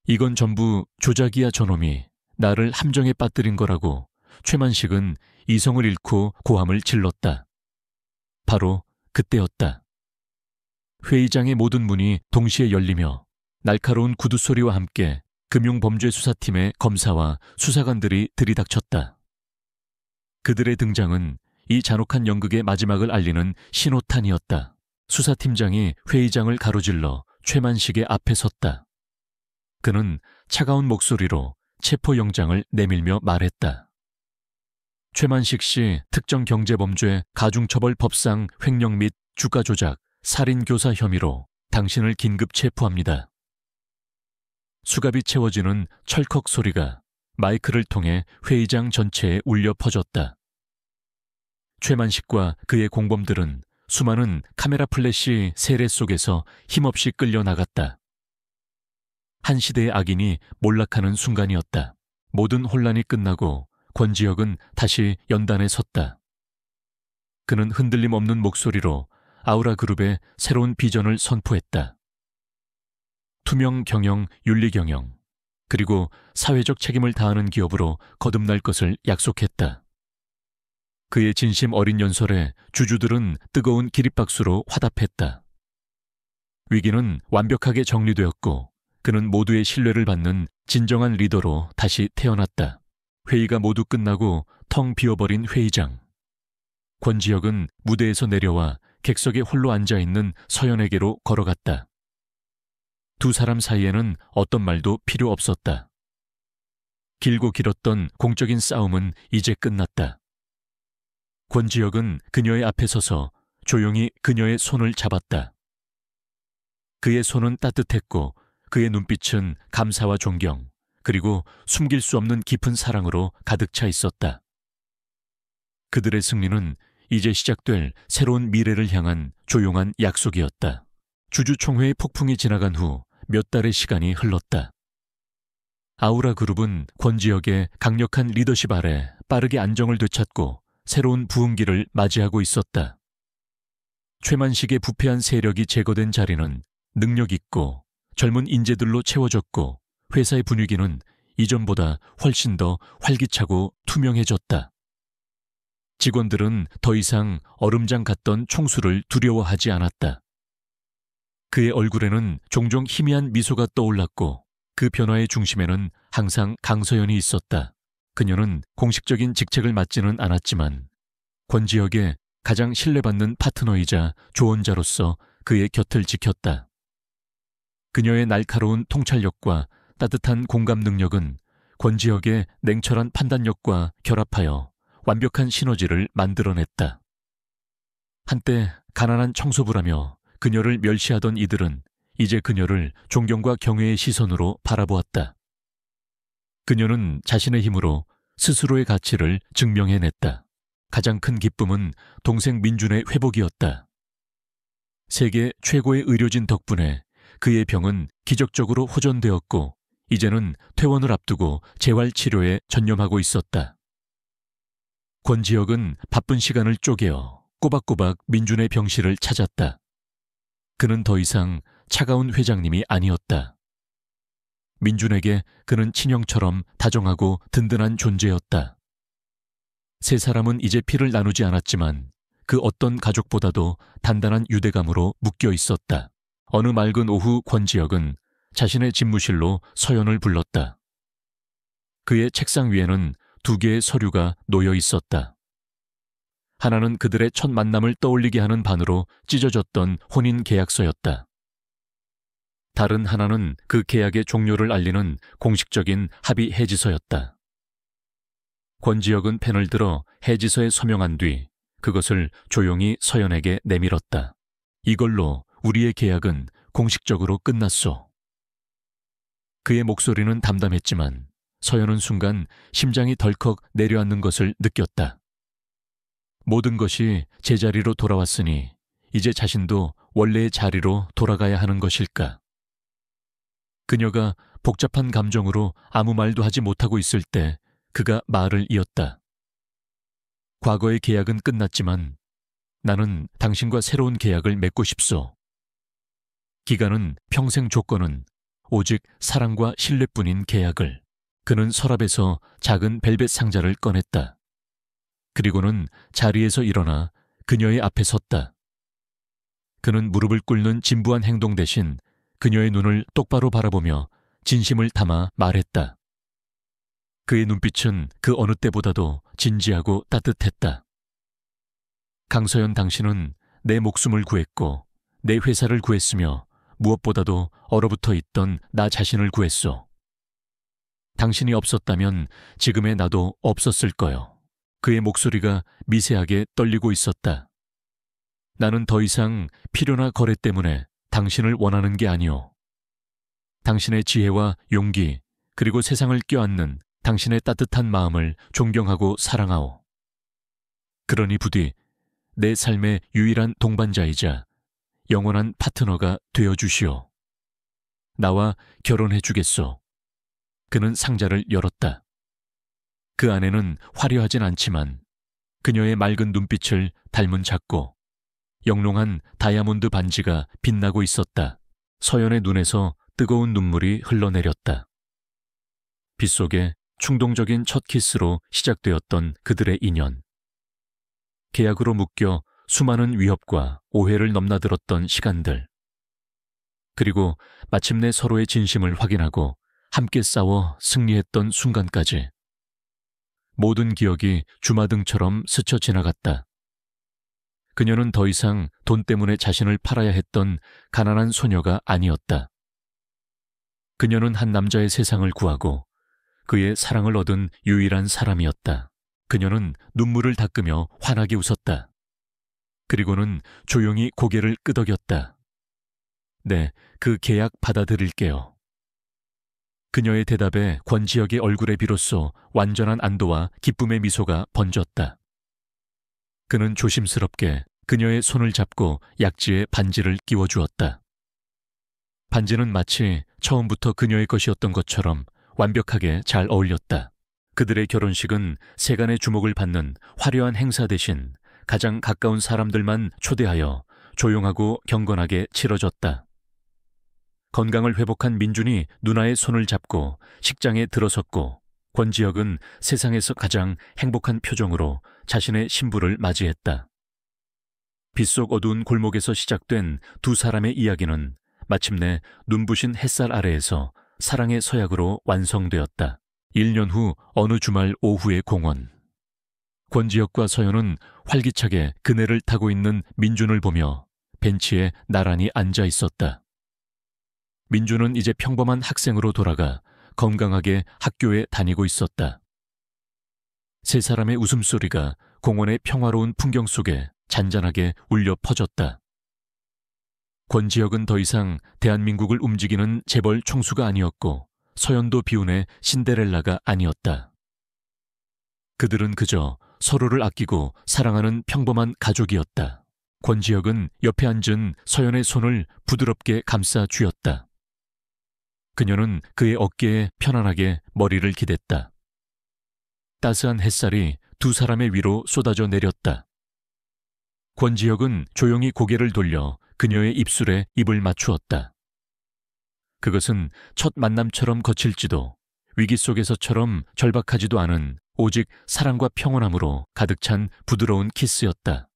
이건 전부 조작이야 저놈이 나를 함정에 빠뜨린 거라고 최만식은 이성을 잃고 고함을 질렀다. 바로 그때였다. 회의장의 모든 문이 동시에 열리며 날카로운 구두 소리와 함께 금융범죄수사팀의 검사와 수사관들이 들이닥쳤다. 그들의 등장은 이 잔혹한 연극의 마지막을 알리는 신호탄이었다. 수사팀장이 회의장을 가로질러 최만식의 앞에 섰다. 그는 차가운 목소리로 체포영장을 내밀며 말했다. 최만식 씨 특정 경제범죄 가중처벌법상 횡령 및 주가조작, 살인교사 혐의로 당신을 긴급 체포합니다. 수갑이 채워지는 철컥 소리가 마이크를 통해 회의장 전체에 울려 퍼졌다. 최만식과 그의 공범들은 수많은 카메라 플래시 세례 속에서 힘없이 끌려 나갔다. 한 시대의 악인이 몰락하는 순간이었다. 모든 혼란이 끝나고 권지혁은 다시 연단에 섰다. 그는 흔들림 없는 목소리로 아우라 그룹의 새로운 비전을 선포했다. 투명 경영, 윤리 경영, 그리고 사회적 책임을 다하는 기업으로 거듭날 것을 약속했다. 그의 진심 어린 연설에 주주들은 뜨거운 기립박수로 화답했다. 위기는 완벽하게 정리되었고 그는 모두의 신뢰를 받는 진정한 리더로 다시 태어났다. 회의가 모두 끝나고 텅 비어버린 회의장. 권지혁은 무대에서 내려와 객석에 홀로 앉아있는 서연에게로 걸어갔다. 두 사람 사이에는 어떤 말도 필요 없었다. 길고 길었던 공적인 싸움은 이제 끝났다. 권지혁은 그녀의 앞에 서서 조용히 그녀의 손을 잡았다. 그의 손은 따뜻했고 그의 눈빛은 감사와 존경, 그리고 숨길 수 없는 깊은 사랑으로 가득 차 있었다. 그들의 승리는 이제 시작될 새로운 미래를 향한 조용한 약속이었다. 주주총회의 폭풍이 지나간 후 몇 달의 시간이 흘렀다. 아우라 그룹은 권지혁의 강력한 리더십 아래 빠르게 안정을 되찾고 새로운 부흥기를 맞이하고 있었다. 최만식의 부패한 세력이 제거된 자리는 능력 있고 젊은 인재들로 채워졌고 회사의 분위기는 이전보다 훨씬 더 활기차고 투명해졌다. 직원들은 더 이상 얼음장 같던 총수를 두려워하지 않았다. 그의 얼굴에는 종종 희미한 미소가 떠올랐고 그 변화의 중심에는 항상 강서연이 있었다. 그녀는 공식적인 직책을 맡지는 않았지만 권지혁의 가장 신뢰받는 파트너이자 조언자로서 그의 곁을 지켰다. 그녀의 날카로운 통찰력과 따뜻한 공감 능력은 권지혁의 냉철한 판단력과 결합하여 완벽한 시너지를 만들어냈다. 한때 가난한 청소부라며 그녀를 멸시하던 이들은 이제 그녀를 존경과 경외의 시선으로 바라보았다. 그녀는 자신의 힘으로 스스로의 가치를 증명해냈다. 가장 큰 기쁨은 동생 민준의 회복이었다. 세계 최고의 의료진 덕분에 그의 병은 기적적으로 호전되었고 이제는 퇴원을 앞두고 재활치료에 전념하고 있었다. 권지혁은 바쁜 시간을 쪼개어 꼬박꼬박 민준의 병실을 찾았다. 그는 더 이상 차가운 회장님이 아니었다. 민준에게 그는 친형처럼 다정하고 든든한 존재였다. 세 사람은 이제 피를 나누지 않았지만 그 어떤 가족보다도 단단한 유대감으로 묶여 있었다. 어느 맑은 오후 권지혁은 자신의 집무실로 서연을 불렀다. 그의 책상 위에는 2개의 서류가 놓여 있었다. 하나는 그들의 첫 만남을 떠올리게 하는 반으로 찢어졌던 혼인 계약서였다. 다른 하나는 그 계약의 종료를 알리는 공식적인 합의 해지서였다. 권지혁은 펜을 들어 해지서에 서명한 뒤 그것을 조용히 서연에게 내밀었다. 이걸로 우리의 계약은 공식적으로 끝났소. 그의 목소리는 담담했지만 서연은 순간 심장이 덜컥 내려앉는 것을 느꼈다. 모든 것이 제자리로 돌아왔으니 이제 자신도 원래의 자리로 돌아가야 하는 것일까? 그녀가 복잡한 감정으로 아무 말도 하지 못하고 있을 때 그가 말을 이었다. 과거의 계약은 끝났지만 나는 당신과 새로운 계약을 맺고 싶소. 기간은 평생 조건은 오직 사랑과 신뢰뿐인 계약을. 그는 서랍에서 작은 벨벳 상자를 꺼냈다. 그리고는 자리에서 일어나 그녀의 앞에 섰다. 그는 무릎을 꿇는 진부한 행동 대신 그녀의 눈을 똑바로 바라보며 진심을 담아 말했다. 그의 눈빛은 그 어느 때보다도 진지하고 따뜻했다. 강서연, 당신은 내 목숨을 구했고 내 회사를 구했으며 무엇보다도 얼어붙어 있던 나 자신을 구했소. 당신이 없었다면 지금의 나도 없었을 거요. 그의 목소리가 미세하게 떨리고 있었다. 나는 더 이상 필요나 거래 때문에 당신을 원하는 게 아니오. 당신의 지혜와 용기, 그리고 세상을 껴안는 당신의 따뜻한 마음을 존경하고 사랑하오. 그러니 부디 내 삶의 유일한 동반자이자 영원한 파트너가 되어주시오. 나와 결혼해 주겠소. 그는 상자를 열었다. 그 안에는 화려하진 않지만 그녀의 맑은 눈빛을 닮은 작고 영롱한 다이아몬드 반지가 빛나고 있었다. 서연의 눈에서 뜨거운 눈물이 흘러내렸다. 빗속에 충동적인 첫 키스로 시작되었던 그들의 인연. 계약으로 묶여 수많은 위협과 오해를 넘나들었던 시간들. 그리고 마침내 서로의 진심을 확인하고 함께 싸워 승리했던 순간까지. 모든 기억이 주마등처럼 스쳐 지나갔다. 그녀는 더 이상 돈 때문에 자신을 팔아야 했던 가난한 소녀가 아니었다. 그녀는 한 남자의 세상을 구하고 그의 사랑을 얻은 유일한 사람이었다. 그녀는 눈물을 닦으며 환하게 웃었다. 그리고는 조용히 고개를 끄덕였다. 네, 그 계약 받아들일게요. 그녀의 대답에 권지혁의 얼굴에 비로소 완전한 안도와 기쁨의 미소가 번졌다. 그는 조심스럽게 그녀의 손을 잡고 약지에 반지를 끼워주었다. 반지는 마치 처음부터 그녀의 것이었던 것처럼 완벽하게 잘 어울렸다. 그들의 결혼식은 세간의 주목을 받는 화려한 행사 대신 가장 가까운 사람들만 초대하여 조용하고 경건하게 치러졌다. 건강을 회복한 민준이 누나의 손을 잡고 식장에 들어섰고 권지혁은 세상에서 가장 행복한 표정으로 자신의 신부를 맞이했다. 빗속 어두운 골목에서 시작된 두 사람의 이야기는 마침내 눈부신 햇살 아래에서 사랑의 서약으로 완성되었다. 1년 후 어느 주말 오후의 공원. 권지혁과 서연은 활기차게 그네를 타고 있는 민준을 보며 벤치에 나란히 앉아 있었다. 민준은 이제 평범한 학생으로 돌아가 건강하게 학교에 다니고 있었다. 세 사람의 웃음소리가 공원의 평화로운 풍경 속에 잔잔하게 울려 퍼졌다. 권지혁은 더 이상 대한민국을 움직이는 재벌 총수가 아니었고 서연도 비운의 신데렐라가 아니었다. 그들은 그저 서로를 아끼고 사랑하는 평범한 가족이었다. 권지혁은 옆에 앉은 서연의 손을 부드럽게 감싸 쥐었다. 그녀는 그의 어깨에 편안하게 머리를 기댔다. 따스한 햇살이 두 사람의 위로 쏟아져 내렸다. 권지혁은 조용히 고개를 돌려 그녀의 입술에 입을 맞추었다. 그것은 첫 만남처럼 거칠지도 위기 속에서처럼 절박하지도 않은 오직 사랑과 평온함으로 가득 찬 부드러운 키스였다.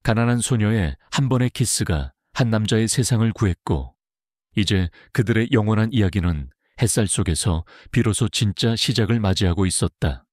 가난한 소녀의 한 번의 키스가 한 남자의 세상을 구했고 이제 그들의 영원한 이야기는 햇살 속에서 비로소 진짜 시작을 맞이하고 있었다.